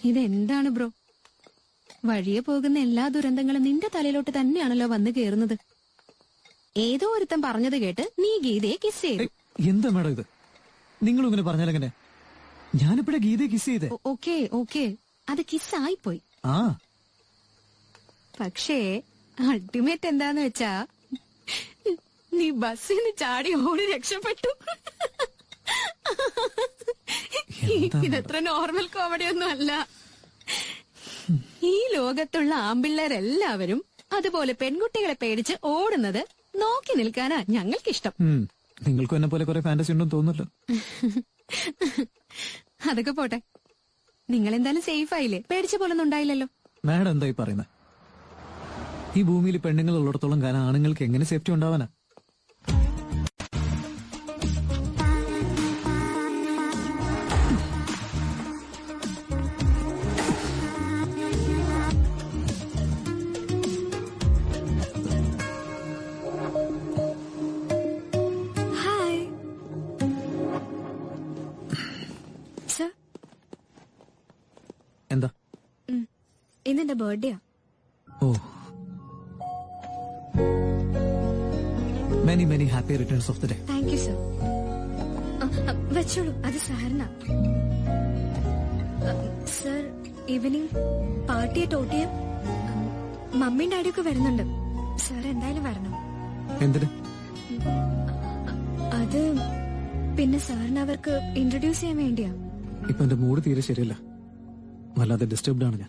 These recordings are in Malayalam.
ഇതെന്താണ് ബ്രോ? വഴിയെ പോകുന്ന എല്ലാ ദുരന്തങ്ങളും നിന്റെ തലയിലോട്ട് തന്നെയാണല്ലോ വന്നു കേറുന്നത്. ഏതോ ഒരുത്തൻ പറഞ്ഞത് കേട്ട് നീ ഗീതയെ കിസ് ചെയ്തു. എന്താ മേഡം ഇത്? നിങ്ങളും ഇങ്ങനെ പറഞ്ഞാലെങ്ങനെ? ഞാനിപ്പോഴെ ഗീതയെ കിസ് ചെയ്തേ. ഓക്കെ അത് കിസ്സായിപ്പോയി. ആ പക്ഷേ അൾട്ടിമേറ്റ് എന്താന്ന് വെച്ചാ നീ ബസ്സിൽ നിന്ന് ചാടി ഓടി രക്ഷപ്പെട്ടു. ഇതത്ര നോർമൽ കോമഡി ഒന്നും അല്ല. ഈ ലോകത്തുള്ള ആമ്പിള്ളേരെല്ലാവരും അതുപോലെ പെൺകുട്ടികളെ പേടിച്ച് ഓടുന്നത് നോക്കി നിൽക്കാനാ ഞങ്ങൾക്കിഷ്ടം. നിങ്ങൾക്കും എന്നെ പോലെ കുറെ ഫാന്റസി ഉണ്ടെന്ന് തോന്നുന്നല്ലോ. അതൊക്കെ പോട്ടെ, നിങ്ങൾ എന്തായാലും സേഫ് ആയില്ലേ? പേടിച്ച പോലൊന്നും ഉണ്ടായില്ലല്ലോ. മാഡം എന്തായി പറയുന്നത്? ഈ ഭൂമിയിൽ പെണ്ണുങ്ങൾ ഉള്ളിടത്തോളം കാലം ആണുങ്ങൾക്ക് എങ്ങനെ സേഫ്റ്റി ഉണ്ടാവാനാ? എന്താ? ഇന്നെന്റെ ബർത്ത്ഡേയാ. ഓ, many many happy returns of the day. Thank you sir. വെച്ചോളൂ, അത് സാറിന. സർ, ഈവനിങ് പാർട്ടിയെ ടോട്ടിയം മമ്മിയും ഡാഡിയൊക്കെ വരുന്നുണ്ട്. സാർ എന്തായാലും വരണം. എന്തിന്? അത് പിന്നെ സാറിന് അവർക്ക് ഇൻട്രൊഡ്യൂസ് ചെയ്യാൻ വേണ്ടിയാ. ഇപ്പൊ എന്റെ മൂഡ് തീരെ ശരിയല്ല. വല്ലാതെ ഡിസ്റ്റർബ്ഡ് ആണ് ഞാൻ.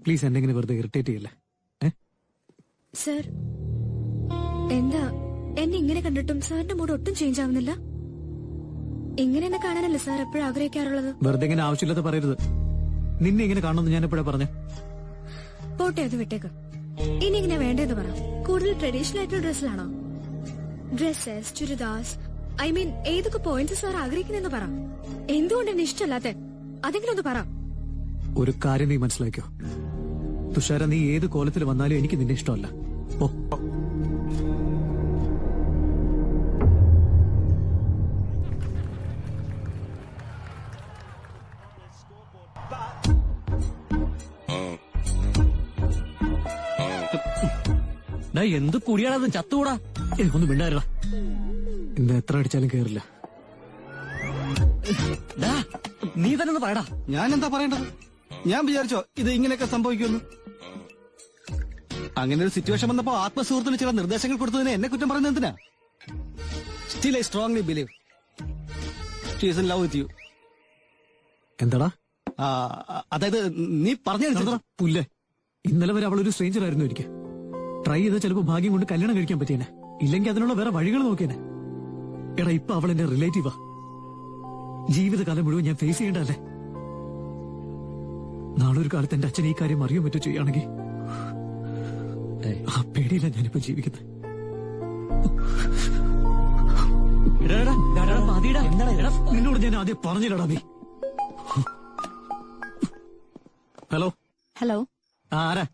പ്ലീസ് എന്നെ ഇങ്ങനെ വെറുതെ ഇറിറ്റേറ്റ് ചെയ്യല്ലേ. സർ, എന്താ എന്നെ ഇങ്ങനെ കണ്ടിട്ടും സാറിന്റെ മൂഡ് ഒട്ടും ചേഞ്ച് ആവുന്നില്ല? ഇങ്ങനെ എന്നെ കാണാനല്ലേ സാർ എപ്പോഴും ആഗ്രഹിക്കാറുള്ളത്? വെറുതെ ഇങ്ങനെ ആവശ്യമില്ലാതെ പറയരുത്. നിന്നെ ഇങ്ങനെ കാണണമെന്ന് ഞാൻ എപ്പോഴാ പറഞ്ഞേ? പോട്ടെ, അത് വിട്ടേക്ക്. ഇനി ഇങ്ങനെ വേണ്ടതെന്ന് പറ. കൂടുതൽ ട്രഡീഷണൽ ആയിട്ടുള്ള ഡ്രസ്സിലാണോ? ഡ്രസ്സസ്, ചുരിദാസ്, ഐ മീൻ ഏതൊക്കെ പോയിന്റ്സ് സാർ ആഗ്രഹിക്കുന്നെന്ന് പറ. എന്തുകൊണ്ട് എന്നെ ഇഷ്ടമല്ലാത്ത അതെങ്കിലും ഒന്ന് പറ. ഒരു കാര്യം നീ മനസ്സിലാക്കിയോ തുഷാര, നീ ഏത് കോലത്തിൽ വന്നാലും എനിക്ക് നിന്നെ ഇഷ്ടമല്ല. ഓ, എന്ത് കുടിയാണത്? ചത്തുകൂടാ. ഒന്ന് മിണ്ടായിരുടാ. ഇന്ന് എത്ര അടിച്ചാലും കേറില്ല. നീ തന്നെ ഒന്ന് പറയടാ. ഞാൻ എന്താ പറയേണ്ടത്? ഞാൻ വിചാരിച്ചോ ഇത് ഇങ്ങനെയൊക്കെ സംഭവിക്കുമെന്ന്? അങ്ങനെ ഒരു സിറ്റുവേഷൻ വന്നപ്പോ ആത്മസുഹൃത്തിന് ചില നിർദ്ദേശങ്ങൾ കൊടുത്തതിന് എന്നെ കുറ്റം പറയുന്നത് എന്തിനാ? Still I strongly believe she is in love with you. എന്താടാ? അതായത് നീ പറഞ്ഞു പുല്ലേ. ഇന്നലെ വരെ അവളൊരു സ്ട്രേഞ്ചർ ആയിരുന്നു. എനിക്ക് ട്രൈ ചെയ്താൽ ചിലപ്പോ ഭാഗ്യം കൊണ്ട് കല്യാണം കഴിക്കാൻ പറ്റിയേനെ. ഇല്ലെങ്കിൽ അതിനുള്ള വേറെ വഴികൾ നോക്കിയേനെ. എടാ, ഇപ്പൊ അവൾ എന്റെ റിലേറ്റീവാ. ജീവിതകാലം മുഴുവൻ ഞാൻ ഫേസ് ചെയ്യേണ്ടല്ലേ. നാളെ ഒരു കാലത്ത് എന്റെ അച്ഛൻ ഈ കാര്യം അറിയാൻ പറ്റോ ചെയ്യുകയാണെങ്കിൽ ആ പേടിയില്ല ഞാനിപ്പോ ജീവിക്കുന്നത്. നിന്നോട് ഞാൻ ആദ്യം പറഞ്ഞില്ലടാ നീ. ഹലോ ഹലോ, ആരാ?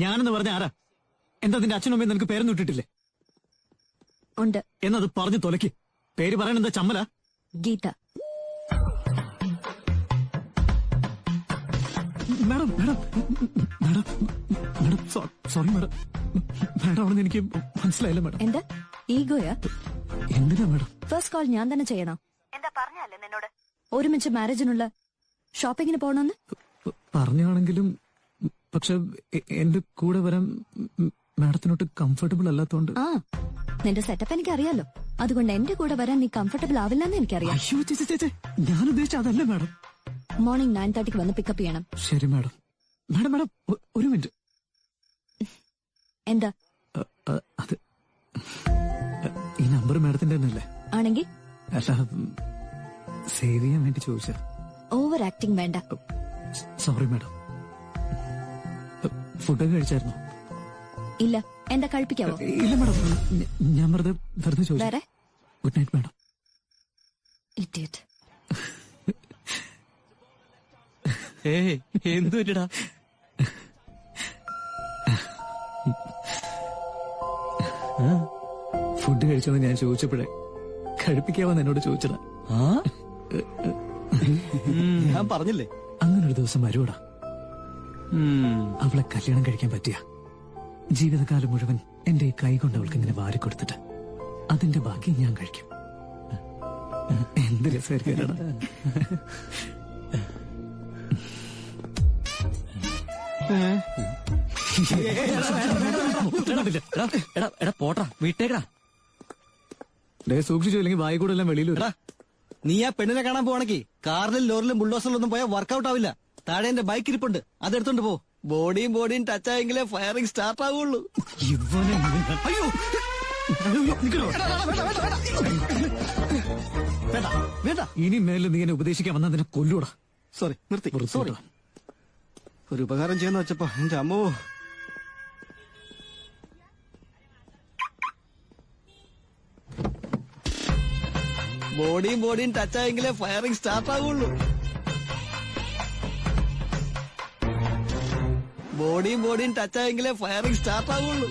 ഞാനെന്ന് പറഞ്ഞ ആരാ? എന്താ നിന്റെ അച്ഛനും അമ്മയും നിനക്ക് പേരൊന്നും ഇട്ടിട്ടില്ലേ? ഉണ്ട്. എന്നത് പറഞ്ഞു തൊലക്ക്. പേര് പറയാൻ എന്താ ചമ്മല? Geetha. Madam madam madam madam sorry madam. Madam ആണെന്ന് എനിക്ക് മനസ്സിലായില്ല മാഡം. എന്താ ഈഗോയാ? എന്തിനാ മാഡം? ഫസ്റ്റ് കോൾ ഞാൻ തന്നെ ചെയ്യണോ? എന്താ പറഞ്ഞല്ലേ നിന്നോട് ഒരുമിച്ച് മാരേജിനുള്ള ഷോപ്പിങ്ങിന് പോകണമെന്ന്? പറഞ്ഞാണെങ്കിലും പക്ഷെ എന്റെ കൂടെ വരാൻ മാഡത്തിനോട്ട് കംഫർട്ടബിൾ അല്ലാത്തോണ്ട്. ആ, നിന്റെ സെറ്റപ്പ് എനിക്ക് അറിയാലോ. അതുകൊണ്ട് എന്റെ കൂടെ വരാൻ നീ കംഫർട്ടബിൾ ആവില്ലെന്ന് എനിക്കറിയാം. അയ്യോ ചേച്ചേ, ഞാൻ ഉദ്ദേശിച്ച അതല്ല മാഡം. മോർണിംഗ് 9:30 വന്ന് പിക്കപ്പ് ചെയ്യണം. ശരി മാഡം. മാഡം മാഡം ഒരു മിനിറ്റ്. എന്താ? അത് ഈ നമ്പർ മാഡത്തിന്റെ തന്നെയല്ലേ? ആണെങ്കിൽ അല്ല, സേവ് ചെയ്യാൻ വേണ്ടി ചോദിച്ച. ഓവർ ആക്ടിങ് വേണ്ട. Sorry madam. ഫുഡൊക്കെ കഴിച്ചായിരുന്നോ? ഇല്ല. എന്താ കഴിപ്പിക്കാവോ? ഇല്ല മാഡം, ഞാൻ വെറുതെ ചോദിച്ചു. വേറെ? Good night madam. ഇഡിയറ്റ്. എന്തു പറ്റടാ? ഫുഡ് കഴിച്ചോന്ന് ഞാൻ ചോദിച്ചപ്പോഴേ കഴിപ്പിക്കാവെന്ന് എന്നോട് ചോദിച്ചതാ. ഞാൻ പറഞ്ഞില്ലേ അങ്ങനൊരു ദിവസം വരൂടാ. അവളെ കല്യാണം കഴിക്കാൻ പറ്റിയ ജീവിതകാലം മുഴുവൻ എന്റെ ഈ കൈ കൊണ്ട് അവൾക്ക് ഇങ്ങനെ വാരിക്കൊടുത്തിട്ട് അതിന്റെ ബാക്കി ഞാൻ കഴിക്കും. എന്ത് രസമായിരിക്കും. എടാ പോട്ടാ വീട്ടേക്കടാ. സൂക്ഷിച്ചു, അല്ലെങ്കിൽ വായി കൂടെ എല്ലാം വെളിയിൽ വരും. നീ ആ പെണ്ണിനെ കാണാൻ പോവാണെങ്കിൽ കാറിലും ലോറിലും ബുൾഡോസറിലൊന്നും പോയാൽ വർക്കൗട്ട് ആവില്ല. താഴെ എന്റെ ബൈക്ക് ഇരിപ്പുണ്ട്, അതെടുത്തോണ്ട് പോ. ബോഡിയും ടച്ച് ആയെങ്കിലേ ഫയറിംഗ് സ്റ്റാർട്ട് ആവുള്ളൂ. ഇവനെ അയ്യോ വേണ്ട, ഇനി മേലിൽ നീ എന്നെ ഉപദേശിക്കാൻ വന്നാൽ നിന്നെ കൊല്ലൂടാ. സോറി, നിർത്തി. സോറി, ഒരു ഉപകാരം ചെയ്യുന്ന വെച്ചപ്പോ എന്റെ അമ്മോ. ബോഡിയും ടച്ച് ആയെങ്കിലേ ഫയറിംഗ് സ്റ്റാർട്ട് ആവുള്ളൂ. ബോഡിയും ടച്ച് ആയെങ്കിലേ ഫയറിംഗ് സ്റ്റാർട്ട് ആവുള്ളൂ.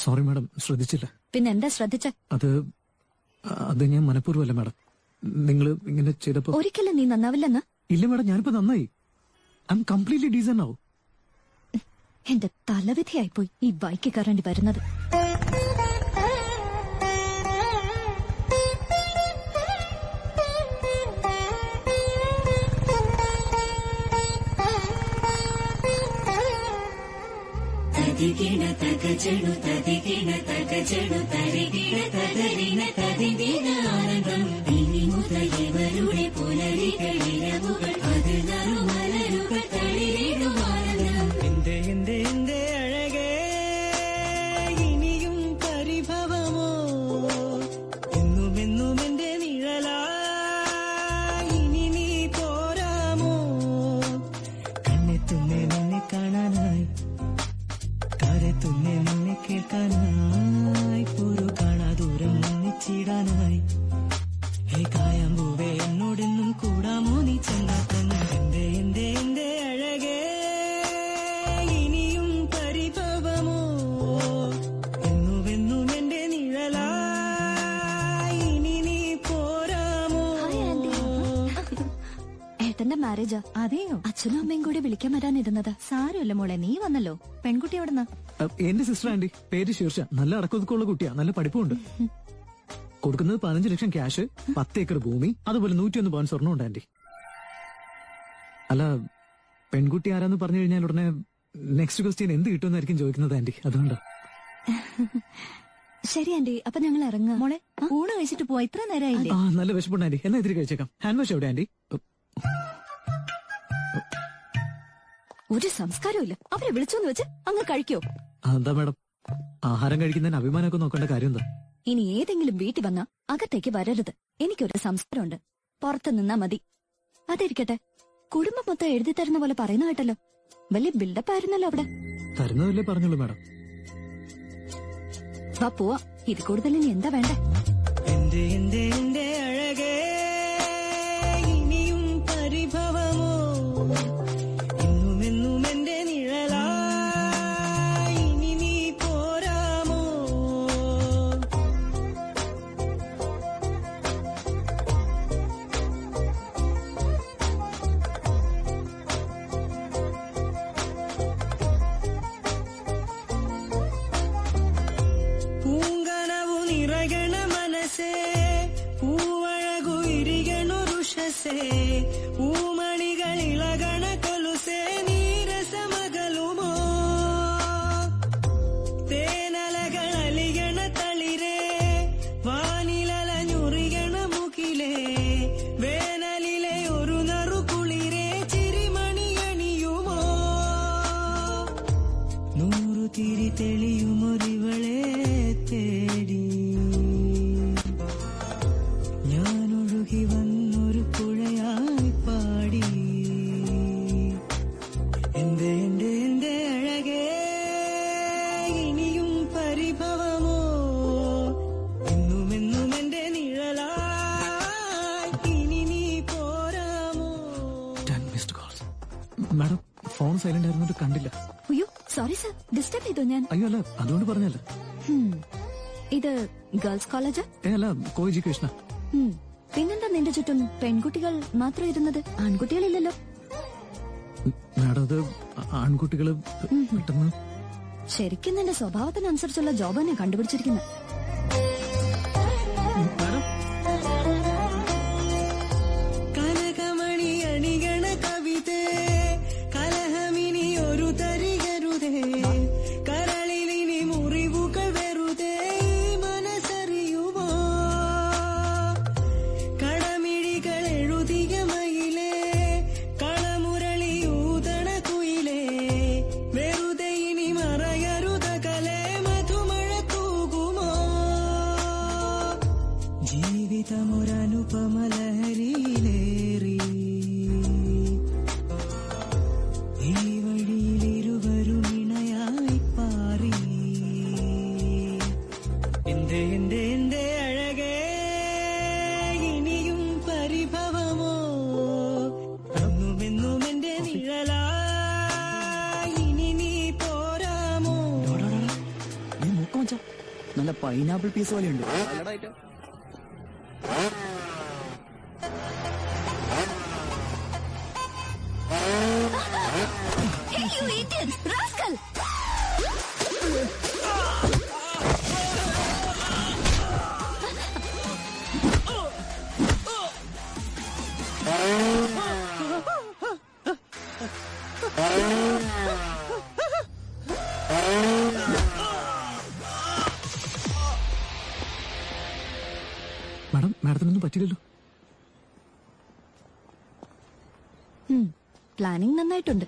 സോറി മാഡം, ശ്രദ്ധിച്ചില്ല. പിന്നെ എന്താ ശ്രദ്ധിച്ച? അത് ഞാൻ മനഃപൂർവ്വമല്ല മാഡം. നിങ്ങൾ ഇങ്ങനെ ചെയ്തപ്പോ. ഒരിക്കലും നീ നന്നാവില്ലെന്ന്. ഇല്ല മാഡം, ഞാനിപ്പോ നന്നായി. ഐ എം കംപ്ലീറ്റ്ലി ഡീസന്റ് ആവും. എന്റെ തലവിധിയായിപ്പോയി ഈ ബൈക്ക് കയറേണ്ടി വരുന്നത്. തതികിണ തകജണു തതികിണ തകജണു തരികിണ തകരിണ തതിദിന ആനന്ദം. ഇനി മുതൽ ഇവരുടെ പുലരികളിരവുകൾ അത് നറുമലരുകൾ തളിരിടും ആനന്ദം. എന്റെ അഴകേ, ഇനിയും പരിഭവമോ? എന്നും എന്റെ നിഴലാ, ഇനി നീ പോരാമോ? കണ്ണെത്തുന്നേ നിന്നെ കാണാനായി, കാരെത്തുന്നേ നിന്നെ കേൾക്കാനായി, ഒരു കാണാ ദൂരം ഒന്നിച്ചിടാനായി. ഹേ കായമ്പൂവേ, എന്നോടെന്നും കൂടാമോ നീ ചെന്നാത്തന്നെ? എന്റെ അഴകേ, ഇനിയും പരിഭവമോ? എന്നും എന്റെ നിഴലാ, ഇനി നീ പോരാമോ? ഏട്ടന്റെ മാരേജാ. അതെയോ? അച്ഛനും അമ്മയും കൂടി വിളിക്കാൻ വരാനിരുന്നത്. സാരമില്ല മോളെ, നീ വന്നല്ലോ. പെൺകുട്ടി എവിടുന്ന? എന്റെ സിസ്റ്റർ ആന്റി, പേര് ശീർഷ. നല്ല അടക്കൊതുക്കമുള്ള കുട്ടിയാ, നല്ല പഠിപ്പുണ്ട്. കൊടുക്കുന്നത് 15 ലക്ഷം ക്യാഷ്, 10 ഏക്കർ ഭൂമി, അതുപോലെ 101 പവൻ സ്വർണ്ണം ഉണ്ട് ആന്റി. അല്ല, പെൺകുട്ടി ആരാന്ന് പറഞ്ഞു കഴിഞ്ഞാൽ ഉടനെ നെക്സ്റ്റ് ക്വസ്റ്റ്യൻ എന്ത് കിട്ടുമെന്നായിരിക്കും ചോദിക്കുന്നത് ആന്റി, അതുകൊണ്ടാ. ശരി ആന്റി, അപ്പൊ ഞങ്ങൾ ഇറങ്ങാം. മോളെ, ഊണ് കഴിച്ചിട്ട് പോവാ. ഇത്ര നേരമായില്ലേ? നല്ല വിശപ്പുണ്ട് ആന്റി, എന്നാ ഇതിരി കഴിച്ചേക്കാം. ഹാൻഡ് വാഷ് എവിടെ ആന്റി? ഒരു സംസ്കാരവും ഇല്ല. അവരെ വിളിച്ചോന്ന് വെച്ച് അങ്ങ് കഴിക്കോ? എന്താ മാഡം, ആഹാരം കഴിക്കുന്നതിന് അഭിമാനമൊക്കെ നോക്കേണ്ട കാര്യം എന്താ? ഇനി ഏതെങ്കിലും വീട്ടിൽ വന്നാ അകത്തേക്ക് വരരുത്. എനിക്കൊരു സംസ്കാരമുണ്ട്. പുറത്ത് നിന്നാ മതി. അതിരിക്കട്ടെ, കുടുംബം മൊത്തം എഴുതി തരുന്ന പോലെ പറയുന്ന കേട്ടല്ലോ. വലിയ ബിൽഡപ്പ് ആയിരുന്നല്ലോ അവിടെ. തരുന്നതല്ലേ പറഞ്ഞോളൂ മാഡം. വാ പോവാ. ഇത് കൂടുതൽ ഇനി എന്താ വേണ്ടേ? എന്റെ അഴകേ, ഇനിയും പരിഭവമോ? എന്നും എന്റെ നിഴലാ, ഇനി നീ പോരാമോ? തെളിയുമൊരിവളെ തേടി ഞാൻ ഒഴുകി വന്നൊരു പുഴയായി പാടി എന്റെ എന്റെ എന്റെ അഴകേ ഇനിയും പരിഭവമോ എന്നുമെന്നും എന്റെ നിഴലായി ഇനി നീ പോരാമോ. 10 missed calls. Madam phone silent ആയിരുന്നിട്ട് കണ്ടില്ല. അയ്യോ സോറി സർ, ഡിസ്റ്റർബ് ചെയ്തോ ഞാൻ? അയ്യോ അല്ല, അതുകൊണ്ട് പറഞ്ഞല്ല. ഇത് ഗേൾസ് കോളേജാ? അല്ല, കോ എഡ്യൂക്കേഷനാ. പിന്നെന്താ നിന്റെ ചുറ്റും പെൺകുട്ടികൾ മാത്രം ഇരുന്നത്? ആൺകുട്ടികളില്ലല്ലോ. മാഡം അത് ആൺകുട്ടികള് പെട്ടെന്ന്. ശരിക്കും നിന്റെ സ്വഭാവത്തിനനുസരിച്ചുള്ള ജോബ് തന്നെ കണ്ടുപിടിച്ചിരിക്കുന്നത്. മാഡം കനകമണി അണികണ കവിതേ കലഹമിനി ഒരു തരികരുതേ കരളിലിനി മുറിവുകൾ വെറുതേ മനസ്സറിയുമോ കടമിഴികൾ എഴുതിയ മയിലേ കളമുരളിയൂതണ കുയിലേ വെറുതെ ഇനി മറയരുതകലേ മധുമഴ തൂകുമോ ജീവിതമൊരനുപമലഹരിയിലേറി ഈ വഴിയിലിരുവരും ഇണയായി പാറി എന്റെ എന്റെ എന്റെ അഴകേ ഇനിയും പരിഭവമോ എന്നുമെന്നും എന്റെ നിഴലായി ഇനി നീ പോരാമോ. നീ മൂക്ക മച്ചാ, നല്ല പൈനാപ്പിൾ പീസ് പോലെയുണ്ട്. Hey, you idiot! Rascal! Madam, മാഡത്തിനൊന്നും പറ്റില്ലല്ലോ. പ്ലാനിങ് നന്നായിട്ടുണ്ട്.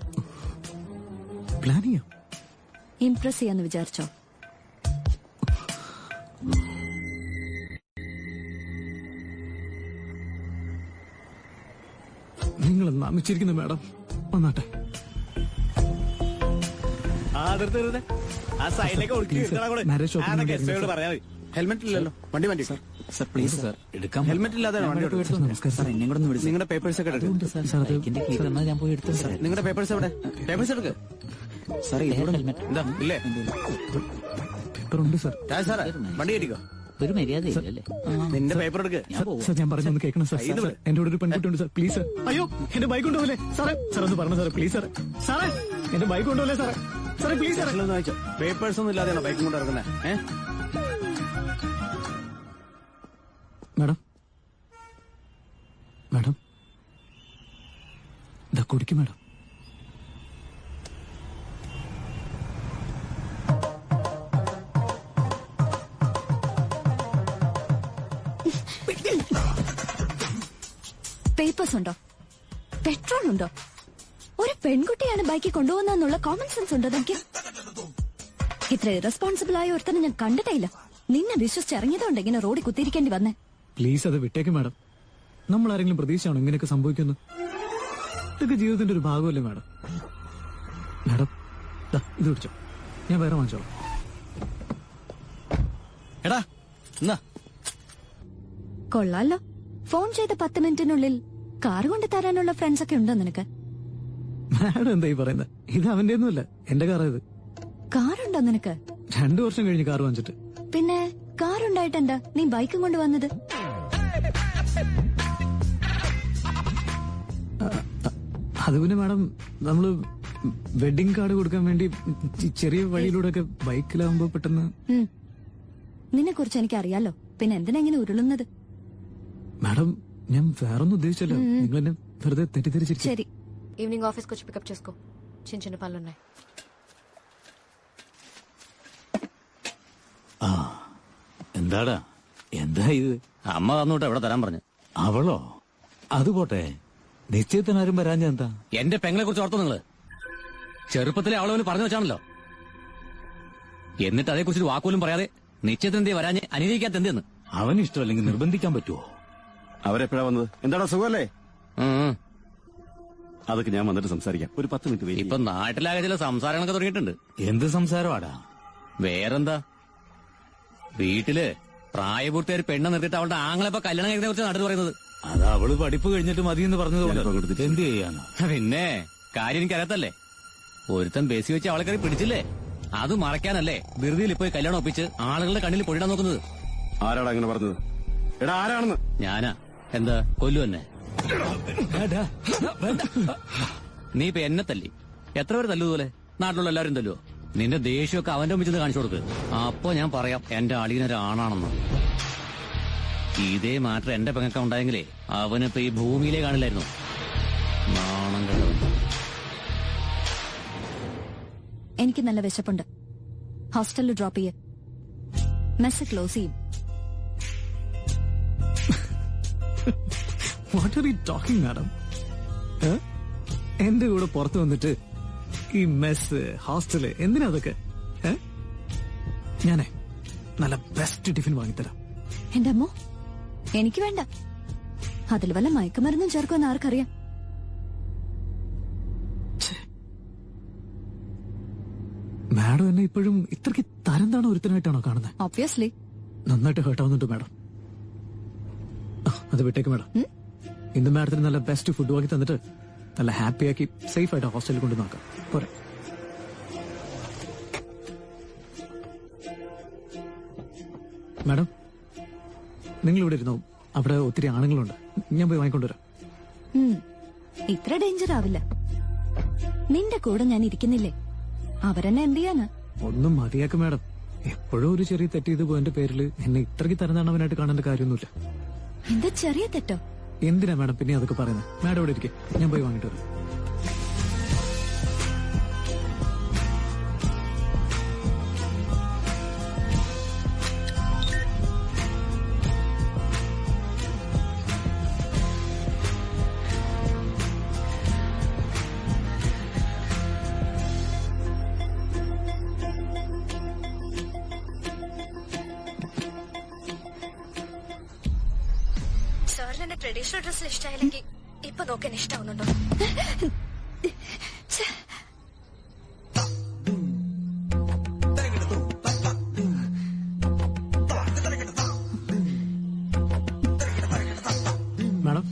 പ്ലാനിങ്ങോ? ഇംപ്രസ് ചെയ്യാന്ന് വിചാരിച്ചോ? നിങ്ങൾ നമിച്ചിരിക്കുന്നു മാഡം. വന്നാട്ടെ. ആ സൈഡിലേക്ക് മാരേജ് ഷോപ്പിംഗ് പറഞ്ഞാൽ മതി. ഹെൽമെറ്റ് ഇല്ലല്ലോ, വണ്ടി വണ്ടി സർ പ്ലീസ് സർ, എടുക്കാം. ഹെൽമെറ്റ് ഇല്ലാതെ വണ്ടി ഓടിച്ചു. നമസ്കാരം സാർ എന്നെ കൂടെ ഒന്ന് വിളിച്ചു. നിങ്ങളുടെ പേപ്പേഴ്സ് ഒക്കെ എടുക്കും. സാർ അത് ബൈക്കിന്റെ കീ തന്നാൽ ഞാൻ പോയി എടുത്തു സാർ. നിങ്ങളുടെ പേപ്പേഴ്സ് എവിടെ? പേപ്പേഴ്സ് എടുക്ക്. സാർ ഇതിലൂടെ ഹെൽമെറ്റ് എന്താ ഇല്ലേ? പേപ്പറുണ്ട് സാർ. സാറേ വണ്ടി കയറ്റിക്കോ. ഒരു മര്യാദ ഇല്ലല്ലേ? നിന്റെ പേപ്പർ എടുക്ക്. സാർ ഞാൻ പറഞ്ഞൊന്ന് കേൾക്കണം സാർ. ഇത് സാർ, എന്റെ കൂടെ ഒരു പെൺകുട്ടി ഉണ്ട് സാർ. Please sir. അയ്യോ, എന്റെ ബൈക്ക് കൊണ്ടുപോലെ സാറേ. സാർ ഒന്ന് പറഞ്ഞു സാറേ, പ്ലീസ് സാറേ. സാറേ, എന്റെ ബൈക്ക് കൊണ്ടുപോലെ സാറേ. സാറേ പ്ലീസ് സാറേ. ഒന്ന് വായിച്ചോ. പേപ്പേഴ്സ് ഒന്നും ഇല്ലാതെയാണോ ബൈക്കും കൊണ്ട് ഇറങ്ങുന്നത്? മാഡം, മാഡം ഇതാ കുടിക്കും മാഡം. പേപ്പേഴ്സ് ഉണ്ടോ? പെട്രോൾ ഉണ്ടോ? ഒരു പെൺകുട്ടിയാണ് ബൈക്കിൽ കൊണ്ടുപോകുന്നുള്ള കോമൺ സെൻസ് ഉണ്ടോ തനിക്ക്? ഇത്ര ഇറസ്പോൺസിബിൾ ആയ ഒരുത്തനെ ഞാൻ കണ്ടിട്ടില്ല. നിന്നെ വിശ്വസിച്ചിറങ്ങിയതുകൊണ്ട് ഇങ്ങനെ റോഡിൽ കുത്തിയിരിക്കേണ്ടി വന്നേ. പ്ലീസ് അത് വിട്ടേക്ക് മാഡം. നമ്മൾ ആരെങ്കിലും പ്രതീക്ഷയാണോ ഇങ്ങനെയൊക്കെ സംഭവിക്കുന്നു? ഇതൊക്കെ ജീവിതത്തിന്റെ ഒരു ഭാഗമല്ലേ മാഡം. മാഡം ദാ ഇത് പിടിച്ചോ, ഞാൻ വേറെ വാങ്ങിച്ചോളാം. എടാ എന്നാ കൊള്ളാലോ, ഫോൺ ചെയ്ത 10 മിനിറ്റിനുള്ളിൽ കാർ കൊണ്ട് തരാനുള്ള ഫ്രണ്ട്സ് ഒക്കെ ഉണ്ടോ നിനക്ക്? മാഡം എന്താ ഈ പറയുന്നത്? ഇത് അവന്റെ ഒന്നുമല്ല, എന്റെ കാറാ ഇത്. കാറുണ്ടോ നിനക്ക്? 2 വർഷം കഴിഞ്ഞ് കാർ വാങ്ങിച്ചിട്ട്. പിന്നെ കാറുണ്ടായിട്ടെന്താ നീ ബൈക്കും കൊണ്ട് വന്നത്? അത് പിന്നെ മാഡം, നമ്മള് വെഡിങ് കാർഡ് കൊടുക്കാൻ വേണ്ടി ചെറിയ വഴിയിലൂടെ ഒക്കെ ബൈക്കിലാവുമ്പോ പെട്ടെന്ന്. നിന്നെ കുറിച്ച് എനിക്ക് അറിയാലോ, പിന്നെ എന്തിനാ ഇങ്ങനെ ഉരുളുന്നത്? മാഡം, ഞാൻ വേറൊന്നും ഉദ്ദേശിച്ചല്ലോ. നിങ്ങൾ എന്നെ വെറുതെ തെറ്റിദ്ധരിച്ചിരിക്കും. ശരി, ఈవినింగ్ ఆఫీస్కి వచ్చి పికప్ చేసుకో. చిన్న చిన్న పనులు ఉన్నాయి. എന്താടാ? എന്താ ഇത്? അമ്മ തന്നോട്ട് എവിടെ തരാൻ പറഞ്ഞു. അവളോ? അത് പോട്ടെ, നിശ്ചയത്തിനാരും വരാഞ്ഞ എന്താ? എന്റെ പെങ്ങളെ കുറിച്ച് ഓർത്തോ നിങ്ങള്? ചെറുപ്പത്തിലെ അവളവന് പറഞ്ഞു വെച്ചാണല്ലോ. എന്നിട്ട് അതേക്കുറിച്ച് വാക്കുപോലും പറയാതെ നിശ്ചയത്തിനെന്തേ വരാഞ്ഞ് അനുഗ്രഹിക്കാത്ത എന്തെന്ന്. അവന് ഇഷ്ടമല്ലെങ്കിൽ നിർബന്ധിക്കാൻ പറ്റുമോ? അവരെപ്പോഴാ വന്നത്? എന്താടാ സുഖമല്ലേ? അതൊക്കെ ഞാൻ വന്നിട്ട് സംസാരിക്കാം. ഒരു 10 മിനിറ്റ് വെയിറ്റ്. ഇപ്പൊ നാട്ടിലാകെ ചില സംസാരങ്ങളൊക്കെ തുടങ്ങിയിട്ടുണ്ട്. എന്ത് സംസാരമാടാ? വേറെന്താ, വീട്ടില് പ്രായപൂർത്തിയായ പെണ്ണ നിർത്തിയിട്ട് അവളുടെ ആങ്ങളെ കല്യാണം കഴിക്കുന്ന കുറിച്ച് നാട്ടിൽ പറയുന്നത്. അത് അവള് പഠിപ്പ് കഴിഞ്ഞിട്ട് മതിയെന്ന് പറഞ്ഞതുകൊണ്ട് എന്ത് ചെയ്യാനോ? പിന്നെ കാര്യം എനിക്കറിയാത്തല്ലേ, ഒരുത്തൻ ബേസി വെച്ച് അവളെ കയറി പിടിച്ചില്ലേ, അത് മറയ്ക്കാനല്ലേ ധൃതിയിൽ പോയി കല്യാണം ഒപ്പിച്ച് ആളുകളുടെ കണ്ണിൽ പൊടിയിടാൻ നോക്കുന്നത്. ആരാടാ അങ്ങനെ പറഞ്ഞത്? എടാ ആരാണെന്ന്? ഞാനാ. എന്താ കൊല്ലു തന്നെ? നീ ഇപ്പൊ എന്നെ തല്ലി, എത്ര പേര് തല്ലുപോലെ? നാട്ടിലുള്ള എല്ലാവരും തല്ലുവോ? നിന്റെ ദേഷ്യമൊക്കെ അവന്റെ ഒന്നിച്ചെന്ന് കാണിച്ചു കൊടുക്ക്. അപ്പൊ ഞാൻ പറയാം എന്റെ അളിയനൊരാണാണെന്ന്. ഇതേ മാറ്റം എന്റെ പെങ്ങക്ക ഉണ്ടായെങ്കിലേ അവനിപ്പോ ഈ ഭൂമിയിലേ കാണില്ലായിരുന്നു. നാണം കണ്ടവൻ. എനിക്ക് നല്ല വിശപ്പുണ്ട്. ഹോസ്റ്റലിൽ ഡ്രോപ്പ് ചെയ്യ. മെസ്സ് ക്ലോസ് ചെയ്യും. What are you talking madam? എന്റെ കൂടെ പുറത്തു വന്നിട്ട് ഈ മെസ് ഹോസ്റ്റല് എന്തിനാ അതൊക്കെ? ഞാനേ നല്ല ബെസ്റ്റ് ടിഫിൻ വാങ്ങിത്തരാം. എന്റെ അമ്മോ, എനിക്ക് വേണ്ട. അതിൽ വല്ല മയക്കുമരുന്നും ചേർക്കുമെന്ന് ആർക്കറിയാം? മാഡം എന്നെ ഇപ്പോഴും ഇത്രയ്ക്ക് തരംതാണോ ഒരുത്തനായിട്ടാണോ കാണുന്നത്? ഒബ്വിയസ്ലി. നന്നായിട്ട് ഹേർട്ടാവുന്നുണ്ട് മാഡം. അത് വിട്ടേക്ക് മാഡം. ഇന്ന് മാഡത്തിന് നല്ല ബെസ്റ്റ് ഫുഡ് വാങ്ങി തന്നിട്ട് നല്ല ഹാപ്പിയാക്കി സേഫ് ആയിട്ട് ഹോസ്റ്റലിൽ കൊണ്ടു നോക്കാം. പോരെ? മാഡം, നിങ്ങൾ ഇവിടെ ഇരുന്നോ? അവിടെ ഒത്തിരി ആണുങ്ങളുണ്ട്, ഞാൻ പോയി വാങ്ങിക്കൊണ്ടുവരാം. ഇത്ര ഡേഞ്ചർ ആവില്ല. നിന്റെ കൂടെ ഞാൻ ഇരിക്കുന്നില്ലേ, അവരെന്നെ എന്ത് ചെയ്യാനാ? ഒന്നും മതിയാക്ക് മാഡം. എപ്പോഴും ഒരു ചെറിയ തെറ്റ് ചെയ്ത് പോയതിന്റെ പേരിൽ എന്നെ ഇത്രയ്ക്ക് തരംതാണവനായിട്ട് കാണേണ്ട കാര്യമൊന്നുമില്ല. എന്താ ചെറിയ തെറ്റോ? എന്തിനാ മാഡം പിന്നെ അതൊക്കെ പറയുന്നത്? മാഡം ഇവിടെ ഇരിക്കെ, ഞാൻ പോയി വാങ്ങിട്ട് വരാം. ട്രഡീഷണൽ ഡ്രസ്സിൽ ഇഷ്ടമായില്ലെങ്കിൽ ഇപ്പൊ നോക്കാൻ ഇഷ്ടമാവുന്നുണ്ടോ? Madam,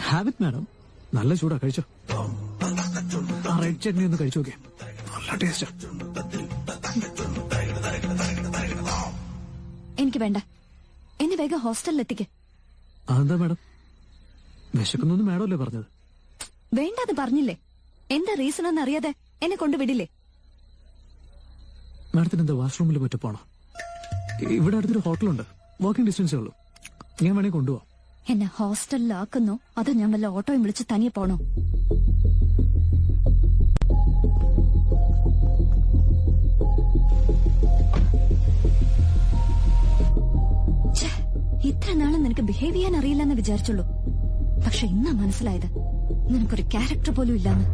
have it madam. നല്ല ചൂടാ, കഴിച്ചോ. ആ റെഡ് ചട്നി ഒന്ന് കഴിച്ചു നോക്കിയാ, നല്ല ടേസ്റ്റാ. എനിക്ക് വേണ്ട. എന്നെ വേഗം ഹോസ്റ്റലിലെത്തിക്ക്. അതെന്താ മാഡം? വിശക്കുന്നൊന്നും മാഡം അല്ലേ പറഞ്ഞത്? വേണ്ടാന്ന് പറഞ്ഞില്ലേ? എന്താ റീസൺ എന്ന് അറിയാതെ എന്നെ കൊണ്ടുവിടില്ലേ? മാഡത്തിന് എന്താ വാഷ്റൂമിൽ മറ്റു പോണോ? ഇവിടെ അടുത്തൊരു ഹോട്ടലുണ്ട്, വാക്കിംഗ് ഡിസ്റ്റൻസേ ഉള്ളൂ. ഞാൻ വേണേ കൊണ്ടുപോവാം. എന്നെ ഹോസ്റ്റലിലാക്കുന്നോ അതോ ഞാൻ വല്ല ഓട്ടോയും വിളിച്ച് തനിയെ പോണോ? ഇത്ര നാളും നിനക്ക് ബിഹേവ് ചെയ്യാൻ അറിയില്ലെന്ന് വിചാരിച്ചുള്ളൂ. പക്ഷെ ഇന്നാ മനസ്സിലായത് നിനക്കൊരു ക്യാരക്ടർ പോലും ഇല്ലാന്ന്.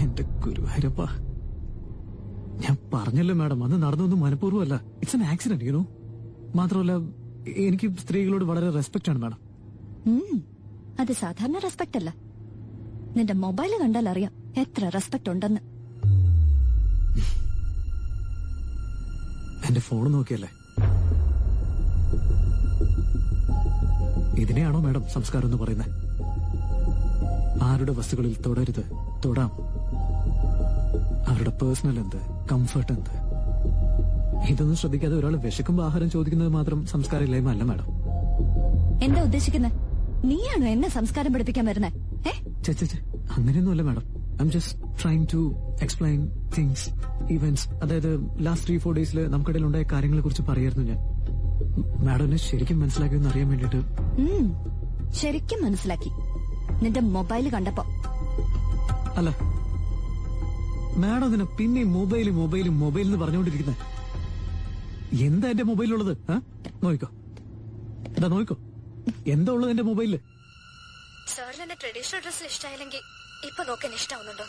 എന്റെ ഗുരുവായൂരപ്പ, ഞാൻ പറഞ്ഞല്ലോ മാഡം, അന്ന് നടന്നൊന്നും മനഃപൂർവ്വമല്ല. It's an accident, you know. മാത്രമല്ല എനിക്ക് സ്ത്രീകളോട് വളരെ റെസ്പെക്ട് ആണ് മാഡം. അത് സാധാരണ റെസ്പെക്ട് അല്ല. നിന്റെ മൊബൈല് കണ്ടാൽ അറിയാം എത്ര റെസ്പെക്ട് ഉണ്ടെന്ന്. എന്റെ ഫോൺ നോക്കിയല്ലേ? ഇതിനെയാണോ മാഡം സംസ്കാരം എന്ന് പറയുന്നത്? ആരുടെ വസ്തുക്കളിൽ തൊടരുത്, തൊടാം. അവരുടെ പേഴ്സണൽ എന്ത്, കംഫർട്ട് എന്ത്, ഇതൊന്നും ശ്രദ്ധിക്കാതെ ഒരാൾ വിശക്കുമ്പോ ആഹാരം ചോദിക്കുന്നത് മാത്രം സംസ്കാരം ഇല്ലായ്മ അല്ല മാഡം. എന്താ ഉദ്ദേശിക്കുന്നത്? നീയാണോ എന്നെ സംസ്കാരം പഠിപ്പിക്കാൻ വരുന്നേ? അങ്ങനെയൊന്നുമല്ല madam. I'm just trying to explain things, events. അതായത് ലാസ്റ്റ് 3-4 ഡേയ്സിൽ നമുക്കിടയിൽ ഉണ്ടായ കാര്യങ്ങളെ കുറിച്ച് പറയായിരുന്നു ഞാൻ. മാഡം എന്നെ ശരിക്കും മനസ്സിലാക്കിയെന്ന് അറിയാൻ വേണ്ടിട്ട്. ശരിക്കും മനസ്സിലാക്കി നിന്റെ മൊബൈല് കണ്ടപ്പോ. അല്ല മാഡം അതിനെ പിന്നെ മൊബൈൽ എന്ന് പറഞ്ഞുകൊണ്ടിരിക്കുന്നത്. എന്താ എന്റെ മൊബൈലുള്ളത്? നോക്കോ, എന്താ നോക്കോ, എന്താ ഉള്ളത് എന്റെ മൊബൈലില്? സാറിന് എന്റെ ട്രഡീഷണൽ ഡ്രസ്സിൽ ഇഷ്ടമായില്ലെങ്കിൽ ഇപ്പൊ നോക്കാൻ ഇഷ്ടമാവുന്നുണ്ടോ?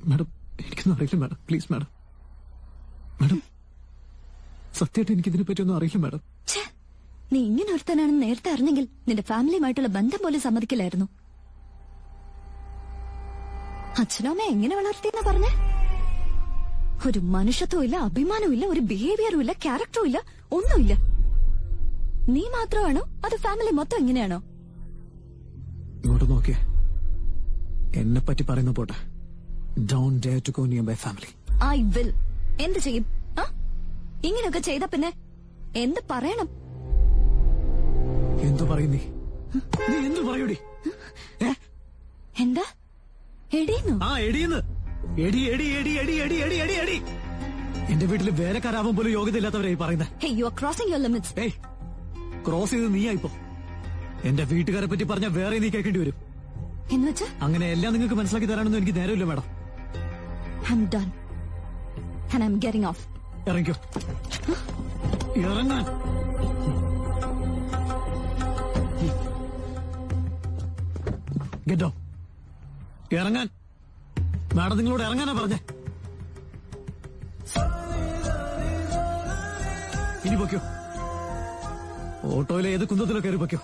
മാഡം എനിക്കൊന്നും അറിയില്ല മാഡം. Please madam. മാഡം സത്യമായിട്ട് എനിക്കിതിനെ പറ്റിയൊന്നും അറിയില്ല മാഡം. നീ ഇങ്ങനെ ഒരുത്തനാണെന്ന് നേരത്തെ അറിഞ്ഞെങ്കിൽ നിന്റെ ഫാമിലിയുമായിട്ടുള്ള ബന്ധം പോലും സമ്മതിക്കില്ലായിരുന്നു. അച്ഛനും അമ്മ എങ്ങനെ വളർത്തിയെന്നാ പറഞ്ഞേ? ഒരു മനുഷ്യത്വവും ഇല്ല, അഭിമാനവും ഇല്ല, ഒരു ബിഹേവിയറും ഇല്ല, ക്യാരക്ടറും ഇല്ല, ഒന്നുമില്ല. നീ മാത്രമാണോ അത് ഫാമിലി മൊത്തം ഇങ്ങനെയാണോ? ഇങ്ങോട്ട് നോക്കിയേ, എന്നെ പറ്റി പറയുന്ന പോട്ടെ. Don't dare to go near my family. I will. എന്ത് ചെയ്യും? ഇങ്ങനെയൊക്കെ ചെയ്ത പിന്നെ എന്ത് പറയണം? എന്തു പറയും നീ? എന്തു പറയൂടി? എന്താ എടീന്നോ? എടീന്ന്. എടി എടി എടി എടി എടി എടി എടി എടി. എന്റെ വീട്ടില് വേലക്കാരാവാൻ പോലും യോഗ്യത ഇല്ലാത്തവരായി പറയുന്നത്. Hey, you are crossing your limits. Cross ചെയ്ത് നീയായിപ്പോ. എന്റെ വീട്ടുകാരെ പറ്റി പറഞ്ഞാൽ വേറെ നീ കേൾക്കേണ്ടി വരും. എന്നുവെച്ചാ അങ്ങനെ എല്ലാം നിങ്ങൾക്ക് മനസ്സിലാക്കി തരാനൊന്നും എനിക്ക് നേരമില്ല madam. I'm done. And I'm getting off. ഇറങ്ങിക്കോ. ഇറങ്ങാൻ. ഗെറ്റോ. ഇറങ്ങാൻ. മാഡം നിങ്ങളോട് ഇറങ്ങാനാ പറഞ്ഞേ. ഇനി പൊയ്ക്കോ. ഓട്ടോയിലെ ഏത് കുന്തത്തിലോ കയറി പൊയ്ക്കോ.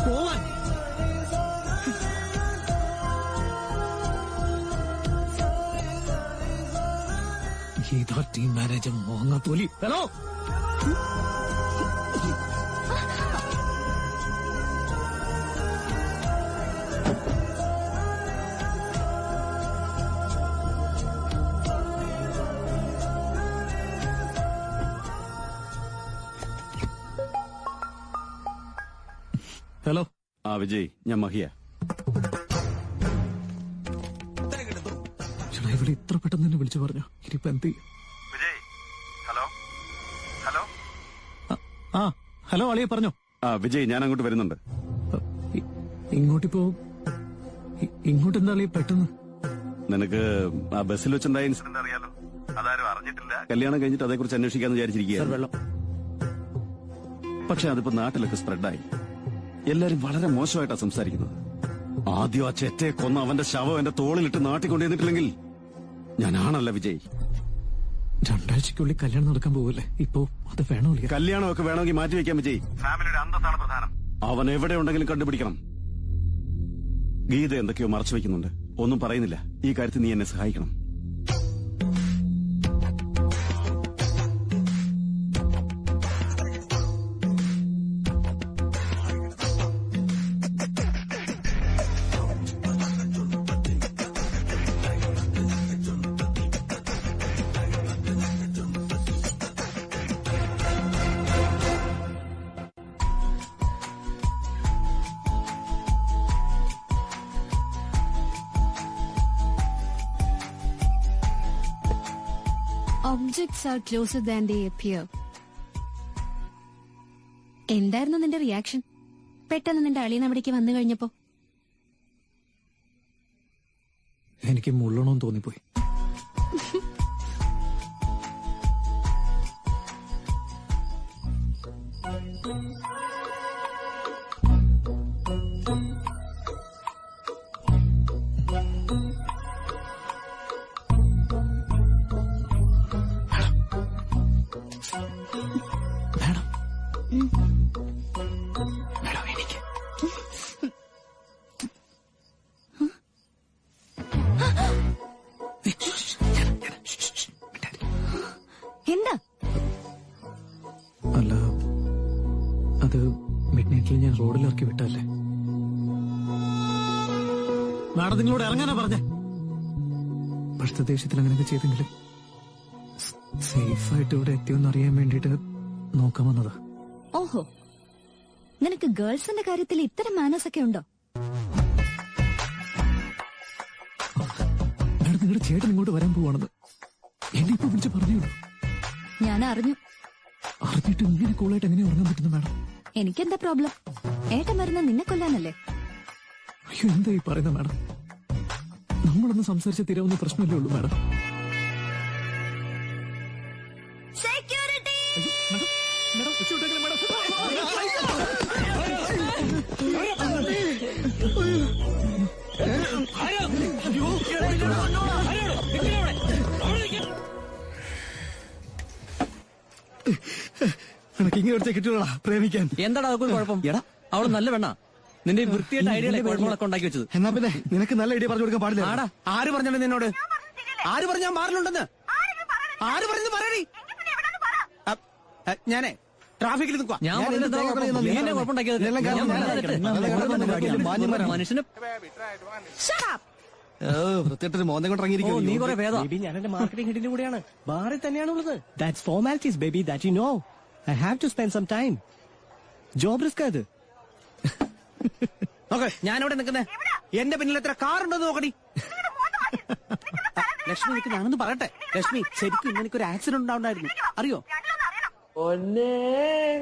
പോവാൻ. ഇതാ ടീം മാനേജർ മോങ്ങാത്തോലി. ഹലോ. ഹലോ. വിജയ്, ഞാൻ മഹിയ. ചേട്ടാ, ഇവിടെ ഇത്ര പെട്ടെന്ന് തന്നെ വിളിച്ചു പറഞ്ഞു. ഇനിയിപ്പോ എന്ത് ചെയ്യും? ഹലോ അളിയെ പറഞ്ഞോ. വിജയ്, ഞാൻ അങ്ങോട്ട് വരുന്നുണ്ട്. ഇങ്ങോട്ടിപ്പോ ഇങ്ങോട്ടെന്താ അളിയെ പെട്ടെന്ന്? നിനക്ക് ആ ബസ്സിൽ വെച്ചുണ്ടായ ഇൻസിഡന്റ് അറിയാലോ. അതാരും അറിഞ്ഞിട്ടില്ല. കല്യാണം കഴിഞ്ഞിട്ട് അതേക്കുറിച്ച് അന്വേഷിക്കാന്ന് വിചാരിച്ചിരിക്കുകയാണ്. പക്ഷെ അതിപ്പോ നാട്ടിലൊക്കെ സ്പ്രെഡായി. എല്ലാരും വളരെ മോശമായിട്ടാ സംസാരിക്കുന്നത്. ആദ്യം ആ ചെറ്റയെ കൊന്ന അവന്റെ ശവം എന്റെ തോളിലിട്ട് നാട്ടിൽ കൊണ്ടുവന്നിട്ടില്ലെങ്കിൽ ഞാനാണല്ല വിജയ്. 2 ആഴ്ചക്കുള്ളിൽ കല്യാണം നടക്കാൻ പോവല്ലേ? ഇപ്പോ അത് വേണോ? കല്യാണമൊക്കെ വേണമെങ്കിൽ മാറ്റിവെക്കാം വിജയ്. ഫാമിലിയുടെ അന്തസ്സാണ് പ്രധാനം. അവൻ എവിടെ ഉണ്ടെങ്കിലും കണ്ടുപിടിക്കണം. ഗീത എന്തൊക്കെയോ മറച്ചു വെക്കുന്നുണ്ട്. ഒന്നും പറയുന്നില്ല. ഈ കാര്യത്തിൽ നീ എന്നെ സഹായിക്കണം. Objects are closer than they appear. എന്തായിരുന്നു നിന്റെ റിയാക്ഷൻ പെട്ടെന്ന് നിന്റെ അളിയൻ അവിടേക്ക് വന്നു കഴിഞ്ഞപ്പോ? എനിക്ക് മുള്ളണമെന്ന് തോന്നിപ്പോയി. എന്താ? അല്ല, അത് മിഡ്നൈറ്റിൽ ഞാൻ റോഡിൽ ഇറക്കി വിട്ടല്ലേ. മാഡം നിങ്ങളോട് ഇറങ്ങാനാ പറഞ്ഞേ. ഇപ്പോഴത്തെ ദേഷ്യത്തിൽ അങ്ങനെയൊക്കെ ചെയ്തെങ്കിലും സേഫായിട്ട് ഇവിടെ എത്തിയോന്ന് അറിയാൻ വേണ്ടിട്ട് നോക്കാൻ വന്നതാ. ഓഹോ, നിനക്ക് ഗേൾസിന്റെ കാര്യത്തിൽ ഇത്തരം മാനേഴ്സ് ഒക്കെ ഉണ്ടോ? മാഡം, നിങ്ങളുടെ ചേട്ടൻ ഇങ്ങോട്ട് വരാൻ പോവാണെന്ന് എന്നെ ഇപ്പൊ വിളിച്ച് പറഞ്ഞോളൂ. ഞാൻ അറിഞ്ഞു. അറിഞ്ഞിട്ട് ഇങ്ങനെ കൂളായിട്ട് എങ്ങനെ ഉറങ്ങാൻ പറ്റുന്നു മാഡം? എനിക്കെന്താ പ്രോബ്ലം? ഏട്ടൻ വരുന്ന നിന്നെ കൊല്ലാനല്ലേ? അയ്യോ എന്താ ഈ പറയുന്നത് മാഡം? നമ്മളൊന്ന് സംസാരിച്ച് തീരാവുന്ന പ്രശ്നമല്ലേ ഉള്ളൂ മാഡം. Madam രക്ഷപ്പെട്ടേക്കണേ madam. നിനക്ക് ഇങ്ങനെ ഒരുത്തെ കിട്ടിയോളാ പ്രേമിക്കാൻ. എന്താടാ അതൊക്കെ കുഴപ്പം? എടാ അവള് നല്ല പെണ്ണ. നിന്റെ വൃത്തിയായിട്ട് ഐഡിയകളെ കുഴപ്പങ്ങളൊക്കെ ഉണ്ടാക്കി വെച്ചത്. എന്നാ പിന്നെ നിനക്ക് നല്ല ഐഡിയ പറഞ്ഞു കൊടുക്കാൻ പാടില്ല. ആടാ ആര് പറഞ്ഞാണ് നിന്നോട്? ആര് പറഞ്ഞാ മാറിലുണ്ടെന്ന്? ആര് പറഞ്ഞു പറയടി? ഞാനേ ട്രാഫിക്കിൽ നിൽക്കുക. ഞാൻ മനുഷ്യന് വൃത്തിയായിട്ടൊരു മോന്തം കൊണ്ട് ഇറങ്ങിയിരിക്കും. നീ കുറെ ഭേദം. ബേബി ഞാൻ എന്റെ മാർക്കറ്റിംഗ് ഹെഡിന്റെ കൂടെയാണ്. ബാറിൽ തന്നെയാണ് ഉള്ളത്. That's formalities baby, that you know. I have to spend some time. Job risk അത്. നോക്ക് ഞാനിവിടെ നിൽക്കുന്നേ. എന്റെ പിന്നിൽ എത്ര കാറുണ്ടെന്ന് നോക്കടി. ലക്ഷ്മി എനിക്ക് ഞാനൊന്ന് പറയട്ടെ. ലക്ഷ്മി ശരിക്കും ഇന്ന് എനിക്കൊരു ആക്സിഡന്റ് ഉണ്ടായിരുന്നു, അറിയോ? ഒന്നേ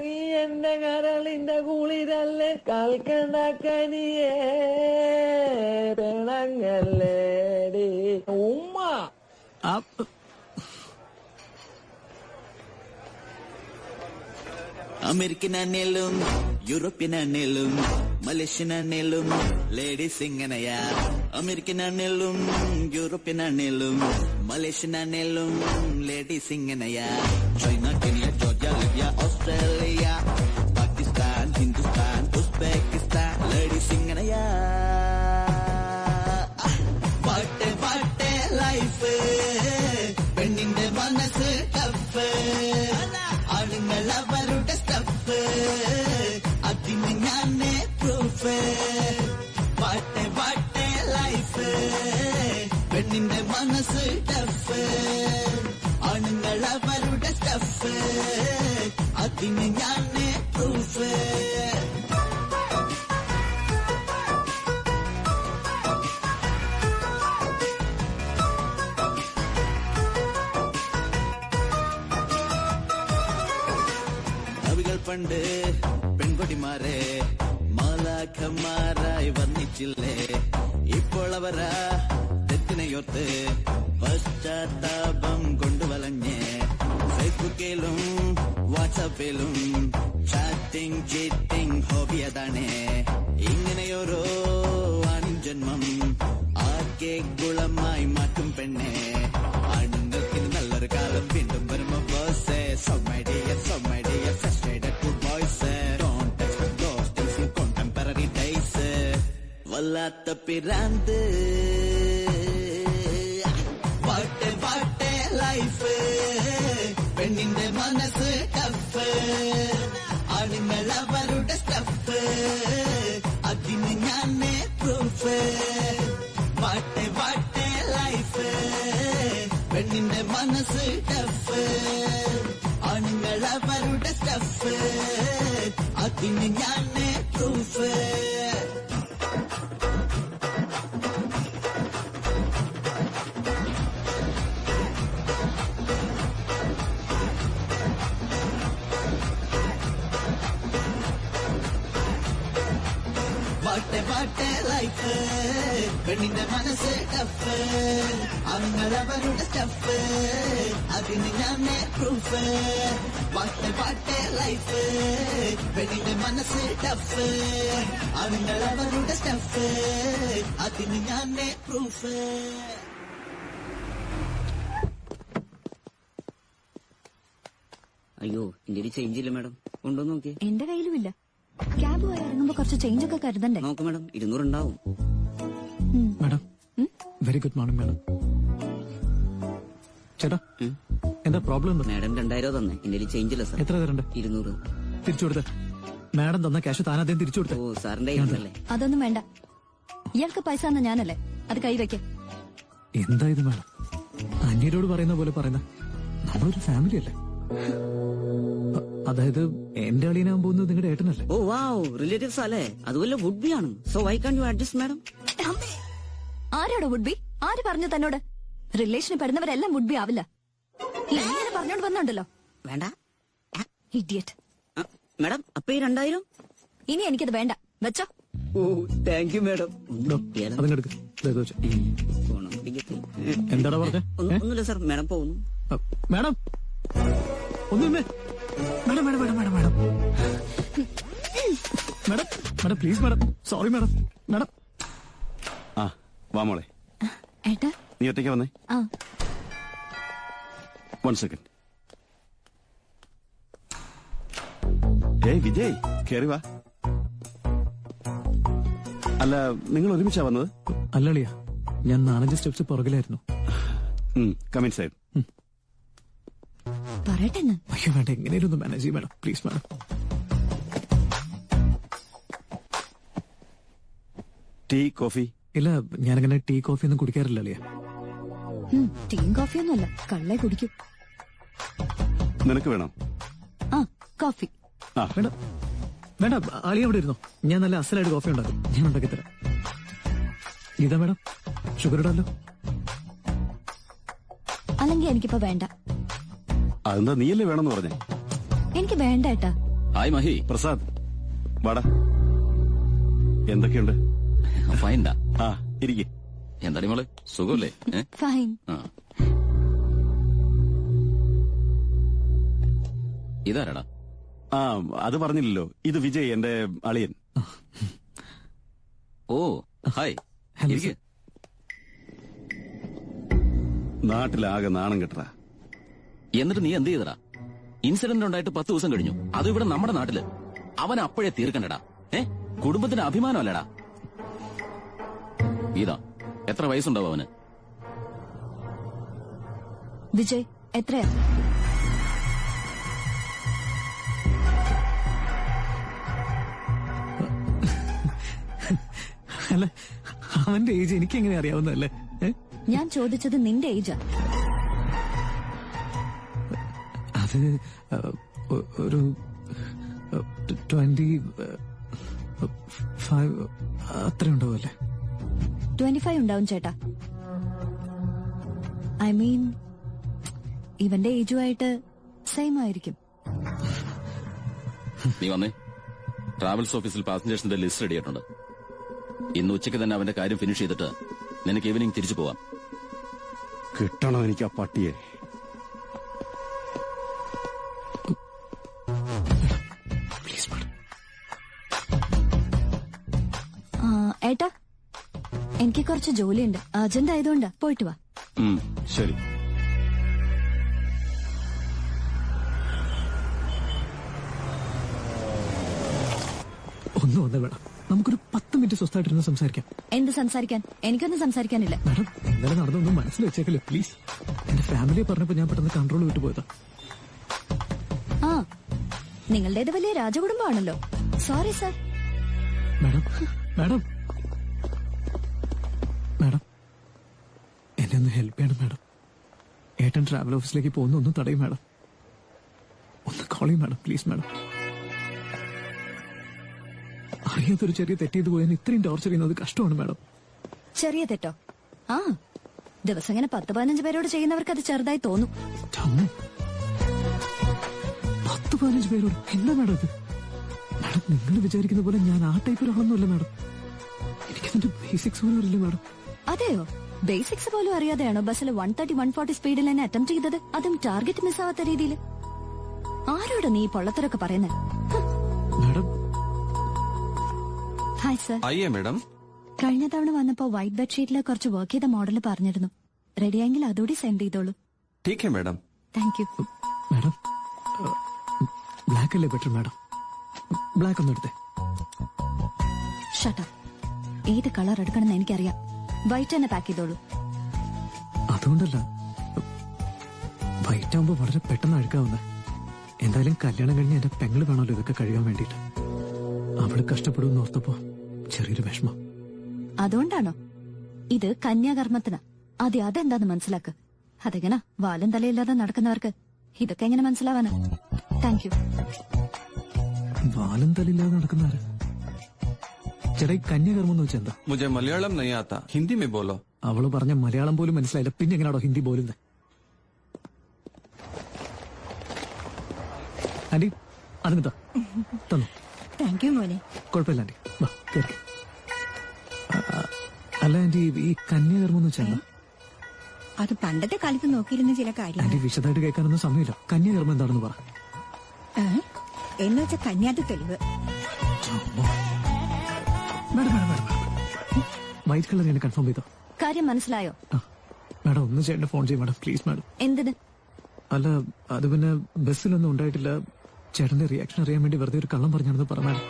നീ എന്റെ കരളിന്റെ കുളിരല്ലേ കളിക്കണ്ടാക്കനിയേ പെണങ്ങല്ലേടി ഉമ്മ. അമേരിക്കൻ ആണേലും യൂറോപ്യൻ ആണേലും മലേഷ്യൻ ആണേലും ലേഡീസ് ഇങ്ങനെയാ. അമേരിക്കൻ ആണേലും യൂറോപ്യൻ ആണേലും മലേഷ്യൻ ആണേലും ലേഡീസ് ഇങ്ങനെയാ. China, Kenya, Georgia, Libya, Australia, Pakistan, Hindustan, Uzbekistan ladies ഇങ്ങനെയാ. പാട്ട് പാട്ട് ലൈഫ്, പെണ്ണിന്റെ മനസ്സ് ടഫ്, ആണുങ്ങൾ അവരുടെ സ്റ്റഫ്, അതിന് ഞാനേ പ്രൂഫ്. പാട്ട് പാട്ട് ലൈഫ്, പെണ്ണിന്റെ മനസ്സ് ടഫ്, ആണുങ്ങൾ അവരുടെ സ്റ്റഫ്, അതിന് ഞാനേ പ്രൂഫ്. പണ്ട് പെൺകൊടിമാരെ മാലാഖമാരായി വന്നിച്ചില്ലേ. ഇപ്പോൾ അവരാ തെറ്റിനെയോർത്ത് പശ്ചാത്താപം കൊണ്ടുവലഞ്ഞ് ഫേസ്ബുക്കിലും വാട്സാപ്പിലും ചാറ്റിംഗ് ചീറ്റിംഗ് ഹോബി അതാണ്. ഇങ്ങനെയോരോ ആണിൻ ജന്മം ആകെ കുളമായി മാറ്റും പെണ്ണെ. ആണുങ്ങൾക്ക് നല്ലൊരു കാലം വീണ്ടും വരുമ്പോ ബോസ് സൊമൈഡിയ സൊമൈഡിയ frustrated to boys don't touch those things in contemporary days. വല്ലാത്ത പിരാന്ത്. പാട്ട് പാട്ട് ലൈഫ്, പെണ്ണിന്റെ മനസ്സ് ടഫ്, ആണുങ്ങൾ അവരുടെ സ്റ്റഫ്, അതിന് ഞാനേ പ്രൂഫ്. പാട്ട് പാട്ട് ലൈഫ്, പെണ്ണിന്റെ മനസ്സ് ടഫ്, ആണുങ്ങൾ അവരുടെ സ്റ്റഫ്, അതിന് ഞാനേ പ്രൂഫ്. പാട്ട് പാട്ട് ലൈഫ്, പെണ്ണിന്റെ മനസ്സ് ടഫ്, ആണുങ്ങൾ അവരുടെ സ്റ്റഫ്, അതിന് ഞാനേ പ്രൂഫ്. പാട്ട് പാട്ട് ലൈഫ്, പെണ്ണിന്റെ മനസ്സ് ടഫ്, ആണുങ്ങൾ അവരുടെ സ്റ്റഫ്, അതിന് ഞാനേ പ്രൂഫ്. അയ്യോ എന്റെ ചേഞ്ച് ഇല്ല മാഡം, ഉണ്ടോ നോക്കിയേ. എന്റെ കയ്യിലുമില്ല. ക്യാബ് വരെ ഇറങ്ങുമ്പോ കുറച്ച് ചേഞ്ച് ഒക്കെ കരുതണ്ടേ? നോക്ക് മാഡം, 200 ഉണ്ടാവും. Madam very good morning madam. ചേട്ടാ എന്താ പ്രോബ്ലം? മാഡം 2000 തന്നെ, എന്റെ ചേഞ്ച് ഇല്ല സാർ. എത്ര തരണ്ട? 200 തിരിച്ചു കൊടുത്ത. മാഡം തന്ന ക്യാഷ് താനാദ്യം തിരിച്ചു കൊടുത്ത. ഓ സാറിന്റെ കയ്യിലല്ലേ? അതൊന്നും വേണ്ട. ഇയാൾക്ക് പൈസ തന്ന ഞാനല്ലേ, അത് കൈവയ്ക്ക. എന്താ ഇത് മാഡം അന്യരോട് പറയുന്ന പോലെ പറയുന്ന? നമ്മളൊരു ഫാമിലി അല്ലേ? അതായത് എന്റെ അളിയനാകാൻ പോകുന്നത് നിങ്ങളുടെ ഏട്ടനല്ലേ? ഓ വാവ്, റിലേറ്റീവ്സ് അല്ലേ? അതുപോലെ വുഡ് ബി ആണ്. So why can you adjust madam? ആരോട് വുഡ് ബി? ആര് പറഞ്ഞു തന്നോട്? റിലേഷന് പെടുന്നവരെല്ലാം വുഡ് ബി ആവില്ല. ഇങ്ങനെ പറഞ്ഞോണ്ട് വന്നുണ്ടല്ലോ. വേണ്ട ഇഡിയറ്റ്. മാഡം അപ്പൊ ഈ 2000? ഇനി എനിക്കത് വേണ്ട, വെച്ചോ. ഓ താങ്ക് യു മാഡം. അതിനെടുക്ക്. എന്താടാ പറഞ്ഞേ? ഒന്നുമില്ല സാർ, മാഡം പോകുന്നു. മാഡം ഒന്നുമില്ലേ? Madam madam madam madam madam madam madam please madam, sorry madam. Madam ആ വാ മോളെ. ഏട്ടാ നീ ഒറ്റയ്ക്ക് വന്നേ. ആ 1 സെക്കൻഡ്. ഏയ് വിജയ്, കേറി വാ. അല്ല, നിങ്ങൾ ഒരുമിച്ചാ വന്നത്? അല്ലളിയാ, ഞാൻ 4-5 സ്റ്റെപ്സ് പുറകിലായിരുന്നു. Come in side. പറയട്ടെ. അയ്യോ വേണ്ട, എങ്ങനെയും ഒന്ന് മാനേജ് ചെയ്യും madam, please madam. Tea coffee? ഇല്ല, ഞാനങ്ങനെ ടീ കോഫി ഒന്നും കുടിക്കാറില്ല അളിയാ. ടീയും കോഫിയൊന്നുമല്ല, കള്ളേ കുടിക്കും. നിനക്ക് വേണോ? ആ കോഫി. ആ വേണ്ട വേണ്ട, അളിയ അവിടെ ഇരുന്നോ, ഞാൻ നല്ല അസലായിട്ട് കോഫി ഉണ്ടാക്കും, ഞാൻ ഉണ്ടാക്കി തരാം. ഇതാ മാഡം, ഷുഗർ ഇടാലോ? അല്ലെങ്കിൽ എനിക്കിപ്പോ വേണ്ട. അതെന്താ, നീയല്ലേ വേണമെന്ന് പറഞ്ഞേ? എനിക്ക് വേണ്ട ഏട്ടാ. ഹായ് മഹി. പ്രസാദ് വാടാ. എന്തൊക്കെയുണ്ട്? ഫൈൻഡാ. ആ ഇരിക്കെ. എന്താടി മോളെ, സുഖമല്ലേ? ഫൈൻ. ഇതാരടാ? ആ അത് പറഞ്ഞില്ലല്ലോ, ഇത് വിജയ്, എന്റെ അളിയൻ. ഓ ഹായ്. ഇരിക്ക്. നാട്ടിലാകെ നാണം കെട്ടറ. എന്നിട്ട് നീ എന്ത് ചെയ്തടാ? ഇൻസിഡന്റ് ഉണ്ടായിട്ട് 10 ദിവസം കഴിഞ്ഞു, അത് ഇവിടെ നമ്മുടെ നാട്ടില്. അവൻ അപ്പോഴേ തീർക്കണ്ടടാ. കുടുംബത്തിന് അഭിമാനമല്ലടാ. ഇതാ, എത്ര വയസ്സുണ്ടാവും അവന്? വിജയ് എത്രയാ? അല്ല, അവന്റെ ഏജ് എനിക്ക് എങ്ങനെ അറിയാവുന്നതല്ലേ? ഞാൻ ചോദിച്ചത് നിന്റെ ഏജാ. അത് ഒരു 25 അത്ര ഉണ്ടാവുമല്ലേ? 25 ഉണ്ടാവും ചേട്ടാ. ഐ മീൻ ഇവന്റെ ഏജുമായിട്ട് സെയിം ആയിരിക്കും. നീ വന്നേ. ട്രാവൽസ് ഓഫീസിൽ പാസഞ്ചേഴ്സിന്റെ ലിസ്റ്റ് റെഡി ആയിട്ടുണ്ട്. ഇന്ന് ഉച്ചയ്ക്ക് തന്നെ അവന്റെ കാര്യം ഫിനിഷ് ചെയ്തിട്ട് നിനക്ക് ഈവനിങ് തിരിച്ചു പോവാം. കിട്ടണം എനിക്ക് ആ പട്ടിയെ. ഏട്ടാ, എനിക്ക് കുറച്ച് ജോലിയുണ്ട്, അർജന്റ് ആയതുകൊണ്ട് പോയിട്ട് വാ. ശരി. ഒന്നും വേണം, നമുക്കൊരു 10 മിനിറ്റ് സ്വസ്ഥമായിട്ടിരുന്ന് സംസാരിക്കാം. എന്ത് സംസാരിക്കാൻ? എനിക്കൊന്നും സംസാരിക്കാനില്ല. മാഡം, ഇന്നലെ നടന്നൊന്നും മനസ്സിൽ വെച്ചേക്കല്ലേ പ്ലീസ്. എന്റെ ഫാമിലിയെ പറഞ്ഞപ്പോ ഞാൻ പെട്ടെന്ന് കൺട്രോൾ വിട്ടു പോയതാ. ആ, നിങ്ങളുടേത് വലിയ രാജകുടുംബമാണല്ലോ. Sorry sir. Madam madam madam എന്നെ ഒന്ന് ഹെൽപ്പ് ചെയ്യണം മാഡം. ഏട്ടൻ ട്രാവൽ ഓഫീസിലേക്ക് പോകുന്ന ഒന്ന് തടയും മാഡം. ഒന്ന് കോൾ ചെയ്യും മാഡം, പ്ലീസ് മാഡം. അറിയാത്തൊരു ചെറിയ തെറ്റ് ചെയ്ത് പോയാൽ ഇത്രയും ടോർച്ചർ ചെയ്യുന്നത് കഷ്ടമാണ് മാഡം. ചെറിയ തെറ്റോ? ആ, ദിവസം ഇങ്ങനെ 10-15 പേരോട് ചെയ്യുന്നവർക്ക് അത് ചെറുതായി തോന്നും. 10-15 പേരോട് എന്താ മാഡം ഇത്? മാഡം, നിങ്ങൾ വിചാരിക്കുന്ന പോലെ ഞാൻ ആ ടൈപ്പ് ഒരാളൊന്നുമല്ല മാഡം. എനിക്കതിന്റെ ബേസിക്സ് പോലും അറിയില്ല മാഡം. അതെയോ? ബേസിക്സ് പോലും അറിയാതെയാണോ ബസ്സിൽ 130-140 സ്പീഡിൽ എന്നെ അറ്റംപ്റ്റ് ചെയ്തത്? അതും ടാർഗറ്റ് മിസ്സാവാത്ത രീതിയിൽ. ആരോട് നീ പൊള്ളത്തരൊക്കെ പറയുന്നത്? മാഡം. Hi sir. ആയിയേ മാഡം. കഴിഞ്ഞ തവണ വന്നപ്പോ വൈറ്റ് ബെഡ്ഷീറ്റിൽ കുറച്ച് വർക്ക് ചെയ്ത മോഡൽ പറഞ്ഞിരുന്നു. റെഡിയായെങ്കിൽ അതോടെ സെൻഡ് ചെയ്തോളൂ. ടീക്ക് ഹേ madam. Thank you. Madam, black അല്ലേ ബെറ്റർ മാഡം? ബ്ലാക്ക് ഒന്ന് എടുത്തേ. Shut up. ഏത് കളർ എടുക്കണമെന്ന് എനിക്കറിയാം. വൈറ്റ് തന്നെ പാക്ക് ചെയ്തോളൂ. അതുകൊണ്ടല്ല, വൈറ്റ് ആകുമ്പോ വളരെ പെട്ടെന്ന് അഴുക്കാവുന്നത്. എന്തായാലും കല്യാണം കഴിഞ്ഞ് എന്റെ പെങ്ങള് വേണമല്ലോ ഇതൊക്കെ കഴിയാൻ വേണ്ടിട്ട്. അവള് കഷ്ടപ്പെടുമെന്ന് ഓർത്തപ്പോ ചെറിയൊരു വിഷമം. അതുകൊണ്ടാണോ? ഇത് കന്യാകർമ്മത്തിന്. ആദ്യം അതെന്താന്ന് മനസ്സിലാക്ക്. അതെങ്ങനെ വാലും തലയില്ലാതെ നടക്കുന്നവർക്ക് ഇതൊക്കെ എങ്ങനെ മനസ്സിലാവാനാ? Thank you. വാലും തലയില്ലാതെ നടക്കുന്നവര്? ചേട്ടാ, ഈ കന്യാകർമ്മം എന്ന് വെച്ചാൽ എന്താ? മുझे മലയാളം नहीं आता, हिंदी में बोलो. അവള് പറഞ്ഞ മലയാളം പോലും മനസ്സിലായില്ല, പിന്നെ എങ്ങനെയാണോ ഹിന്ദി പോലുന്നത്? ആന്റി, അതിനെന്താ തന്നു. താങ്ക് യു മോനെ. കുഴപ്പമില്ല ആന്റി, വാ കേറി. അല്ല ആന്റി, ഈ കന്യാകർമ്മം എന്ന് വെച്ചാൽ അത് പണ്ടത്തെ കാലത്ത് നോക്കിയിരുന്ന ചില കാര്യം ആന്റി വിശദമായിട്ട് കേൾക്കാനൊന്നും സമയമില്ല. കന്യാകർമ്മം എന്താണെന്ന് പറ. എന്ന് വെച്ചാൽ കന്യാത്ത തെളിവ്. വൈറ്റ് കളർ ഞാൻ കൺഫേം ചെയ്തോ? കാര്യം മനസ്സിലായോ? മാഡം ഒന്ന് ചേട്ടൻ ഫോൺ ചെയ്യും മാഡം, പ്ലീസ് മാഡം. എന്തിന്? അല്ല അത് പിന്നെ ബസ്സിലൊന്നും ഉണ്ടായിട്ടില്ല. ചേട്ടന്റെ റിയാക്ഷൻ അറിയാൻ വേണ്ടി വെറുതെ ഒരു കള്ളം പറഞ്ഞാണെന്ന് പറ മാഡം.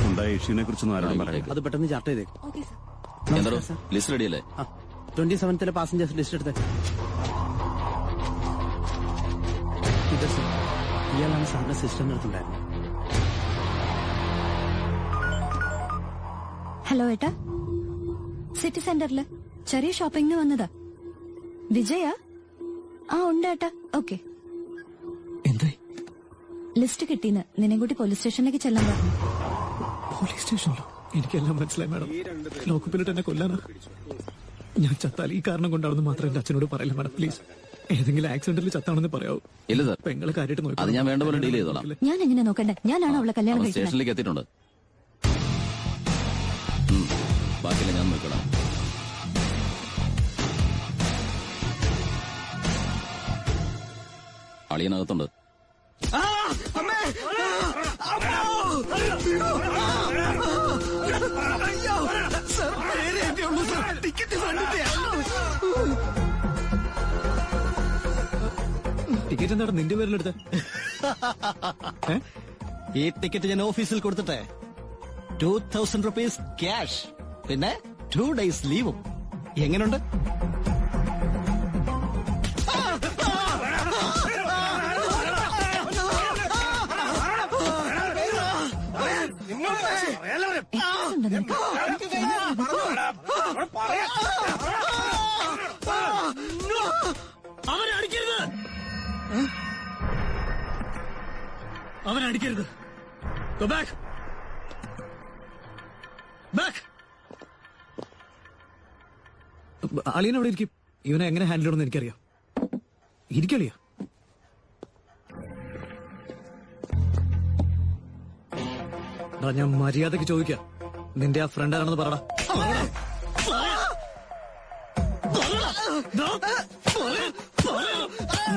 ഉണ്ടായ ഇഷ്യൂനെ കുറിച്ചൊന്നും ആരോടും പറയാം. അത് പെട്ടെന്ന് ചാർട്ട് ചെയ്തേ. ലിസ്റ്റ് റെഡിയല്ലേ? 27 പാസഞ്ചേഴ്സ് ലിസ്റ്റ് എടുത്തേ. ഇത് സർ, ഇയാളാണ് സാറിന്റെ സിസ്റ്ററിന്റെ അടുത്തുണ്ടായിരുന്നത്. ഹലോ ഏട്ടാ, സിറ്റി സെന്ററില് ചെറിയ ഷോപ്പിംഗിന് വന്നതാ. വിജയ? ആ ഉണ്ട് ഏട്ടാ. ഓക്കെ. എന്തായി? ലിസ്റ്റ് കിട്ടീന്ന് നിന്നെ കൂട്ടി പോലീസ് സ്റ്റേഷനിലേക്ക് ചെല്ലാൻ പറഞ്ഞു. പോലീസ് സ്റ്റേഷനിലോ? എനിക്കെല്ലാം മനസ്സിലായി മാഡം. ലോക്കപ്പിലിട്ട് എന്നെ കൊല്ലാനാ. ഞാൻ ചത്താൽ ഈ കാരണം കൊണ്ടാണെന്ന് മാത്രം എന്റെ അച്ഛനോട് പറയില്ല മാഡം, പ്ലീസ്. ഏതെങ്കിലും ആക്സിഡന്റിൽ ചത്താണെന്ന് പറയാവൂ. ഇല്ല സാർ, പെങ്ങളെ കാര്യമായിട്ട് നോക്കി. അത് ഞാൻ വേണ്ട പോലെ ഡീൽ ചെയ്തോളാം. ഞാൻ എങ്ങനെ നോക്കണ്ടേ? ഞാനാണ് അവളെ കല്യാണം കഴിക്കുന്നത്. സ്റ്റേഷനിലേക്ക് എത്തിയിട്ടുണ്ട്. ബാക്കിയെല്ലാം ഞാൻ നോക്കണം. അളിയനകത്തുണ്ട്. ടിക്കറ്റ് എന്താണ് നിന്റെ പേരിലെടുത്ത്? ഈ ടിക്കറ്റ് ഞാൻ ഓഫീസിൽ കൊടുത്തിട്ടെ 2000 rupees ക്യാഷ്, പിന്നെ 2 days ലീവും. എങ്ങനെയുണ്ട്? അവനടിക്കരുത്. Go back. Back. അളിയൻ അവിടെ ഇരിക്കും. ഇവനെ എങ്ങനെ ഹാൻഡിൽ ചെയ്യണമെന്ന് എനിക്കറിയാം. ഇരിക്കളിയാ. ഞാൻ മര്യാദക്ക് ചോദിക്കാം, നിന്റെ ആ ഫ്രണ്ട് ആണെന്ന് പറടാ.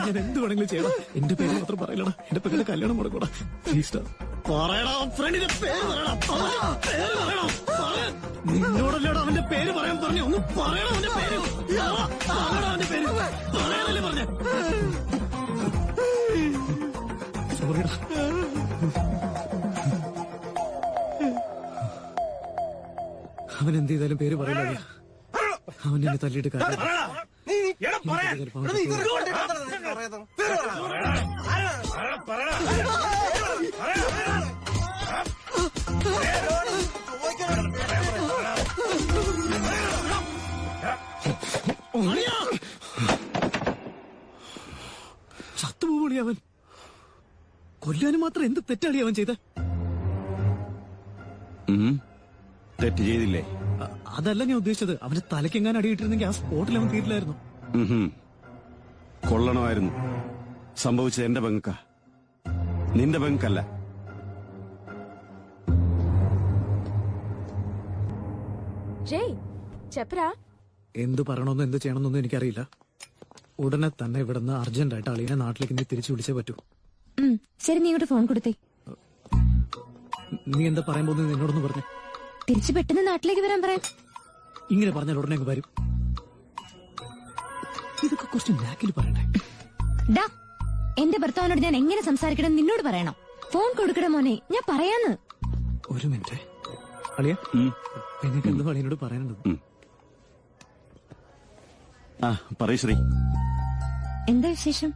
ഞാൻ എന്ത് വേണമെങ്കിലും ചെയ്യണം. എന്റെ പേര് മാത്രം പറയലടാ. എന്റെ പേരുടെ കല്യാണം മുടക്കൂടാ. നിന്നോടല്ലേടാ അവന്റെ പേര് പറയാൻ പറഞ്ഞു. ഒന്ന് പറയണം അവന്റെ പേര്. അവന്റെ പേര് പറയാനല്ലേ പറഞ്ഞ. സോറിടാ. അവൻ എന്ത് ചെയ്താലും പേര് പറയില്ല. അവൻ എന്നെ തല്ലിയിട്ട് കാര്യം. ചത്തുപോളി അവൻ. കൊല്ലാനും മാത്രം എന്ത് തെറ്റാളി അവൻ ചെയ്ത? തെറ്റ് ചെയ്തില്ലേ? അതല്ല ഞാൻ ഉദ്ദേശിച്ചത്. അവന്റെ തലക്കെങ്ങാൻ അടിയിട്ടിരുന്നെങ്കിൽ ആ സ്പോട്ടിൽ അവൻ തീരില്ലായിരുന്നു. കൊള്ളണമായിരുന്നു. സംഭവിച്ചത് എന്റെ പെങ്ക, നിന്റെ പെങ്കല്ല. എന്ത് പറയണമെന്നോ എന്ത് ചെയ്യണമെന്നൊന്നും എനിക്കറിയില്ല. ഉടനെ തന്നെ ഇവിടുന്ന് അർജന്റായിട്ട് അളിയനെ നാട്ടിലേക്ക് നീ തിരിച്ചു വിളിച്ചേ പറ്റൂ. ശരി, നീ ഇങ്ങോട്ട് ഫോൺ കൊടുത്തേ. നീ എന്താ പറയാൻ പോകുന്നത് എന്നോടൊന്ന് പറഞ്ഞു. തിരിച്ചു പെട്ടെന്ന് നാട്ടിലേക്ക് വരാൻ പറയാം. ഇങ്ങനെ പറഞ്ഞാൽ ഉടനെ അങ്ങ് വരും. ഇതൊക്കെ കുറച്ച് നാക്കിൽ പറയണ്ടേ? ഡാ, എന്റെ ഭർത്താവിനോട് ഞാൻ എങ്ങനെ സംസാരിക്കണം നിന്നോട് പറയണം. ഫോൺ കൊടുക്കട മോനെ, ഞാൻ പറയാന്ന്. ഒരു മിനിറ്റ് അളിയ, എനിക്ക് എന്തോ അളിയനോട് പറയാനുണ്ട്. പറയൂ ശ്രീ. എന്താ വിശേഷം?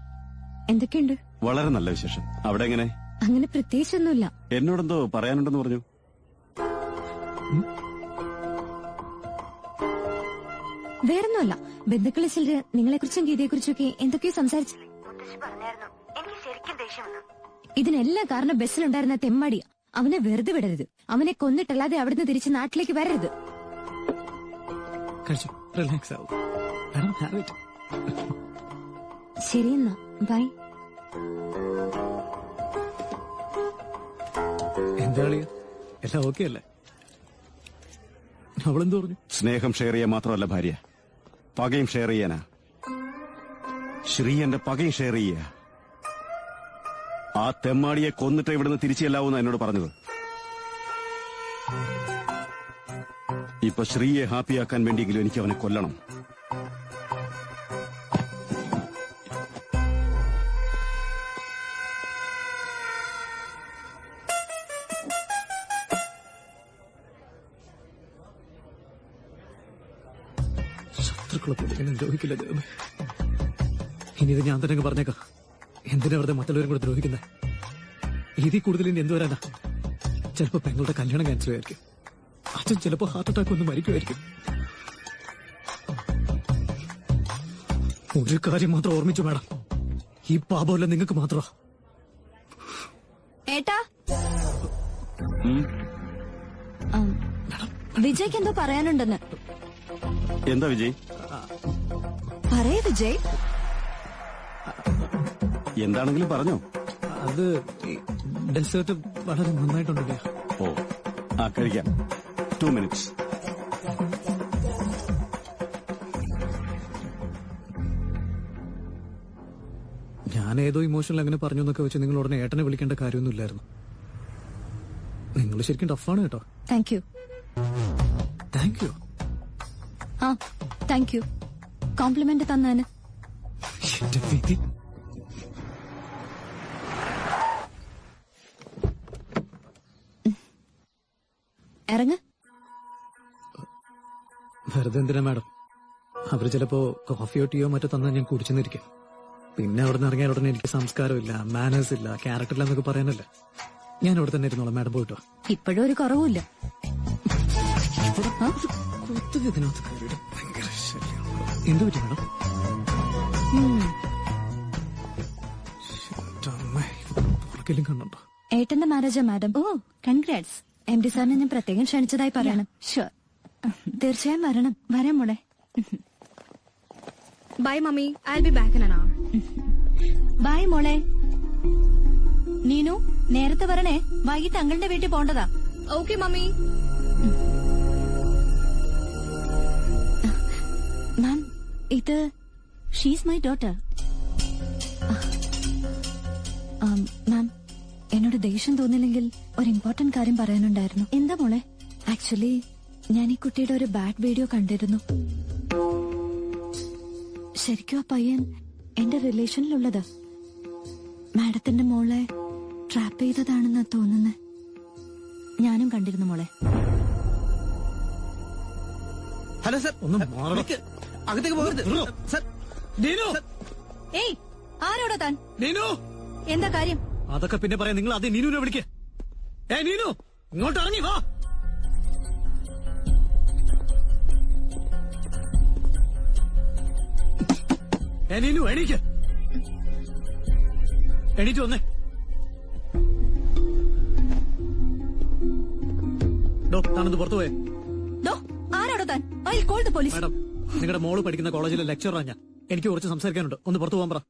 എന്തൊക്കെയുണ്ട്? വളരെ നല്ല വിശേഷം. അവിടെ എങ്ങനെ? അങ്ങനെ പ്രത്യേകിച്ചൊന്നുമില്ല. എന്നോടെന്തോ പറയാനുണ്ടെന്ന് പറഞ്ഞു. വേറൊന്നുമല്ല, ബന്ധുക്കളെ ചിലര് നിങ്ങളെക്കുറിച്ചും ഗീതയെക്കുറിച്ചും ഒക്കെ എന്തൊക്കെയോ സംസാരിച്ചു. ഇതിനെല്ലാം കാരണം ബസ്സിലുണ്ടായിരുന്ന തെമ്മാടിയ. അവനെ വെറുതെ വിടരുത്. അവനെ കൊന്നിട്ടല്ലാതെ അവിടുന്ന് തിരിച്ച് നാട്ടിലേക്ക് വരരുത്. കഴിച്ചു റിലാക്സ് ആവും. Madam have it. ശരി എന്നാ ബൈ. എന്താ കളിയ, എല്ലാം ഓക്കെ അല്ലേ? അവളെന്ത് പറഞ്ഞു? സ്നേഹം ഷെയർ ചെയ്യാൻ മാത്രമല്ല ഭാര്യ, പകയും ഷെയർ ചെയ്യാനാ. ശ്രീ എന്റെ പകയും ഷെയർ ചെയ്യുക. ആ തെമ്മാടിയെ കൊന്നിട്ട് ഇവിടുന്ന് തിരിച്ചെല്ലാവൂന്ന് എന്നോട് പറഞ്ഞത്. ഇപ്പൊ ശ്രീയെ ഹാപ്പിയാക്കാൻ വേണ്ടിയെങ്കിലും എനിക്ക് അവനെ കൊല്ലണം. ശത്രുക്കളെ പോലെ ഇങ്ങനെ ദ്രോഹിക്കില്ല ദൈവമേ. ഇനി ഇത് ഞാൻ തന്നെ പറഞ്ഞേക്കാം. എന്തിനാ വെറുതെ മറ്റുള്ളവരും കൂടെ ദ്രോഹിക്കുന്നത്? ഇതിൽ കൂടുതൽ ഇനി എന്ത് വരാനാ? ചിലപ്പോ പെങ്ങളുടെ കല്യാണം ക്യാൻസൽ ആയിരിക്കും. അച്ഛൻ ചിലപ്പോ ഹാർട്ട് അറ്റാക്ക് ഒന്ന് മരിക്കുമായിരിക്കും. ഒരു കാര്യം മാത്രം ഓർമ്മിച്ചു മാഡം, ഈ പാപമല്ല നിങ്ങൾക്ക് മാത്രമാ. ഏട്ടാ, വിജയ്ക്ക് എന്തോ പറയാനുണ്ടെന്ന്. എന്താ വിജയ്? പറയേ വിജയ്. എന്താണെങ്കിലും പറഞ്ഞോ. അത് ഡെസേർട്ട് വളരെ നന്നായിട്ടുണ്ടല്ലേ? ഓ, ആ കഴിക്കാം. 2 minutes. ഞാൻ ഏതോ ഇമോഷണൽ അങ്ങനെ പറഞ്ഞു എന്നൊക്കെ വെച്ച് നിങ്ങൾ ഉടനെ ഏട്ടനെ വിളിക്കേണ്ട കാര്യമൊന്നുമില്ലായിരുന്നു. നിങ്ങൾ ശരിക്കും ടഫാണ് കേട്ടോ. Thank you. Thank you. ആ താങ്ക് യു. കോംപ്ലിമെന്റ് തന്നാന്. എന്റെ വിധി. ഇറങ്ങ്. വെറുതെ എന്തിനാ മാഡം? അവര് ചിലപ്പോ കോഫിയോ ടീയോ മറ്റോ തന്നാൽ ഞാൻ കുടിച്ചെന്നിരിക്കും. പിന്നെ അവിടെ നിന്ന് ഇറങ്ങിയാൽ ഉടനെ എനിക്ക് സംസ്കാരമില്ല, മാനേഴ്സ് ഇല്ല, ക്യാരക്ടറില്ല എന്നൊക്കെ പറയാനല്ലേ. ഞാൻ അവിടെ തന്നെ ഇരുന്നോളാം മാഡം, പോയിട്ടോ. ഇപ്പോഴും ഒരു കുറവുമില്ല. എന്ത് പറ്റി മാഡം? പുറകിലും കണ്ടോ? ഏട്ടന്റെ മാരേജാ മാഡം. ഓ കൺഗ്രാറ്റ്സ്. MD സാറിനെ ഞാൻ പ്രത്യേകം ക്ഷണിച്ചതായി പറയണം. ഷുവർ, തീർച്ചയായും വരണം. വരാം മോളെ. Bye mummy, I will be back in an hour. Bye മോളെ. നീനു നേരത്തെ വരണേ, വൈകിട്ട് അങ്കിളിന്റെ വീട്ടിൽ പോണ്ടതാ. Okay mummy. മാം, ഇത് ഷീസ് മൈ ഡോട്ടർ. മാം, എന്നോട് ദേഷ്യം തോന്നില്ലെങ്കിൽ ഒരു ഇമ്പോർട്ടന്റ് കാര്യം പറയാനുണ്ടായിരുന്നു. എന്താ മോളെ? ആക്ച്വലി ഞാൻ ഈ കുട്ടിയുടെ ഒരു ബാഡ് വീഡിയോ കണ്ടിരുന്നു. ശരിക്കും ആ പയ്യൻ എന്റെ റിലേഷനിലുള്ളത്. മാഡത്തിന്റെ മോളെ ട്രാപ്പ് ചെയ്തതാണെന്നാ തോന്നുന്നത്. ഞാനും കണ്ടിരുന്നു മോളെ. ഹലോ സർ, ഒന്ന് മാറണം. അകത്തേക്ക് പോകരുത് സർ. ഏയ്, ആരോടാ താൻ? നീനു, എന്താ കാര്യം? അതൊക്കെ പിന്നെ പറയാം. നിങ്ങൾ ആദ്യം നീനുവിനെ വിളിക്കേ. നീനു, ഇങ്ങോട്ട് ഇറങ്ങി വാ. നീനു, എണീക്ക്. എണീറ്റ് വന്നേ. താനൊന്ന് പുറത്തു പോയേ. ആരോടാ താൻ? I will call the police. Madam, നിങ്ങളുടെ മോള് പഠിക്കുന്ന കോളേജിലെ ലെക്ചറാണ് ഞാൻ. എനിക്ക് കുറച്ച് സംസാരിക്കാനുണ്ട്. ഒന്ന് പുറത്തു പോകാൻ പറ.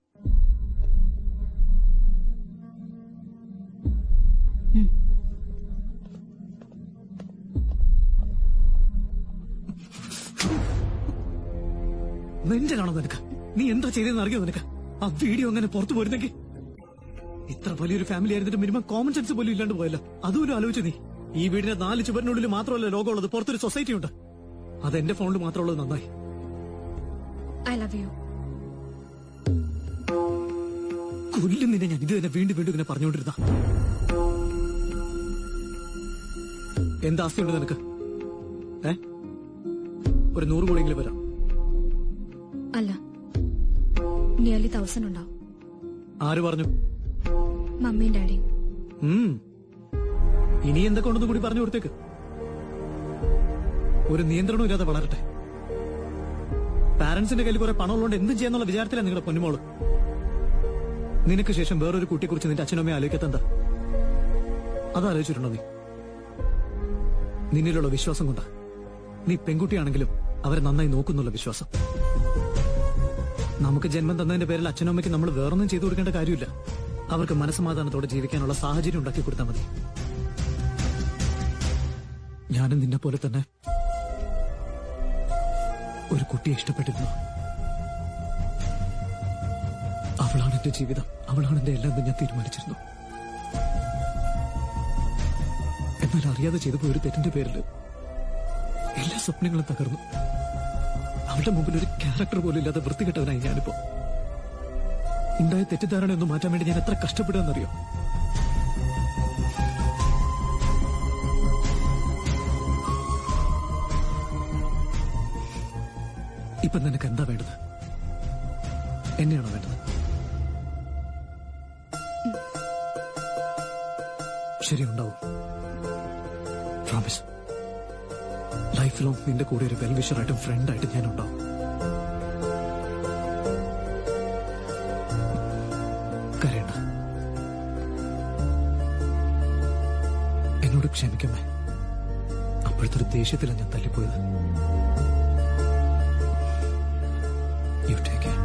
നെഞ്ചലാണോ നിനക്ക്? നീ എന്താ ചെയ്തതെന്ന് അറിയോ നിനക്ക്? ആ വീഡിയോ അങ്ങനെ പുറത്തു പോരുന്നെങ്കിൽ ഇത്ര വലിയൊരു ഫാമിലി ആയിരുന്നിട്ട് മിനിമം കോമൺ സെൻസ് പോലും ഇല്ലാണ്ട് പോയല്ലോ. അതുപോലും ആലോചിച്ചു നീ. ഈ വീടിന്റെ 4 ചുവരിനുള്ളിൽ മാത്രമല്ല ലോകമുള്ളത്, പുറത്തൊരു സൊസൈറ്റി ഉണ്ട്. അത് എന്റെ ഫോണിൽ മാത്രമുള്ളത് നന്നായി. I love you. കൊല്ലും നിന്നെ ഞാൻ. ഇത് തന്നെ വീണ്ടും വീണ്ടും ഇങ്ങനെ പറഞ്ഞുകൊണ്ടിരുന്ന. എന്താ ആസ്തിയുണ്ട് നിനക്ക്? ഒരു 100 കോടിയെങ്കിലും വരാം. അല്ല, നിയർലി 1000 ഉണ്ടാവും. ആര് പറഞ്ഞു? മമ്മിയും ഡാഡിയും. ഇനി എന്തൊക്കെ ഉണ്ടെന്ന് കൂടി പറഞ്ഞു കൊടുത്തേക്ക്. ഒരു നിയന്ത്രണവും ഇല്ലാതെ വളരട്ടെ. പാരന്റ്സിന്റെ കയ്യിൽ കുറെ പണമുള്ളതുകൊണ്ട് എന്തും ചെയ്യാന്നുള്ള വിചാരത്തിലാണ് നിങ്ങളുടെ പൊന്നുമോള്. നിനക്ക് ശേഷം വേറൊരു കുട്ടിയെക്കുറിച്ച് നിന്റെ അച്ഛനമ്മയെ ആലോചിക്കത്തെന്താ? അതാലോചിച്ചിട്ടുണ്ടോ നീ? നിന്നിലുള്ള വിശ്വാസം കൊണ്ടാ. നീ പെൺകുട്ടിയാണെങ്കിലും അവരെ നന്നായി നോക്കുന്നുള്ള വിശ്വാസം. നമുക്ക് ജന്മം തന്നതിന്റെ പേരിൽ അച്ഛനും അമ്മയ്ക്ക് നമ്മൾ വേറൊന്നും ചെയ്തു കൊടുക്കേണ്ട കാര്യമില്ല. അവർക്ക് മനസ്സമാധാനത്തോടെ ജീവിക്കാനുള്ള സാഹചര്യം ഉണ്ടാക്കി കൊടുത്താൽ മതി. ഞാനും നിന്നെ പോലെ തന്നെ ഒരു കുട്ടിയെ ഇഷ്ടപ്പെട്ടിരുന്നു. അവളാണ് എന്റെ ജീവിതം, അവളാണ് എന്റെ എല്ലാം എന്ന് ഞാൻ തീരുമാനിച്ചിരുന്നു. എന്നാൽ അറിയാതെ ചെയ്തു പോയ ഒരു തെറ്റിന്റെ പേരിൽ എല്ലാ സ്വപ്നങ്ങളും തകർന്നു. അവളുടെ മുമ്പിൽ ഒരു ക്യാരക്ടർ പോലും ഇല്ലാതെ വൃത്തികെട്ടവനായി ഞാനിപ്പോ. ഉണ്ടായ തെറ്റിദ്ധാരണയൊന്നും മാറ്റാൻ വേണ്ടി ഞാൻ എത്ര കഷ്ടപ്പെടുമെന്നറിയോ? ഇപ്പൊ നിനക്ക് എന്താ വേണ്ടത്? എന്നെയാണോ വേണ്ടത്? ശരി, ഉണ്ടാവും. പ്രോമിസ്. ലൈഫ് ലോങ് നിന്റെ കൂടെ ഒരു വെൽവിഷറായിട്ടും ഫ്രണ്ടായിട്ടും ഞാൻ ഉണ്ടാവും. കരയണ്ട. എന്നോട് ക്ഷമിക്കമ്മേ. അപ്പോഴത്തെ ഒരു ദേഷ്യത്തിലാണ് ഞാൻ തല്ലിപ്പോയത്. You take care.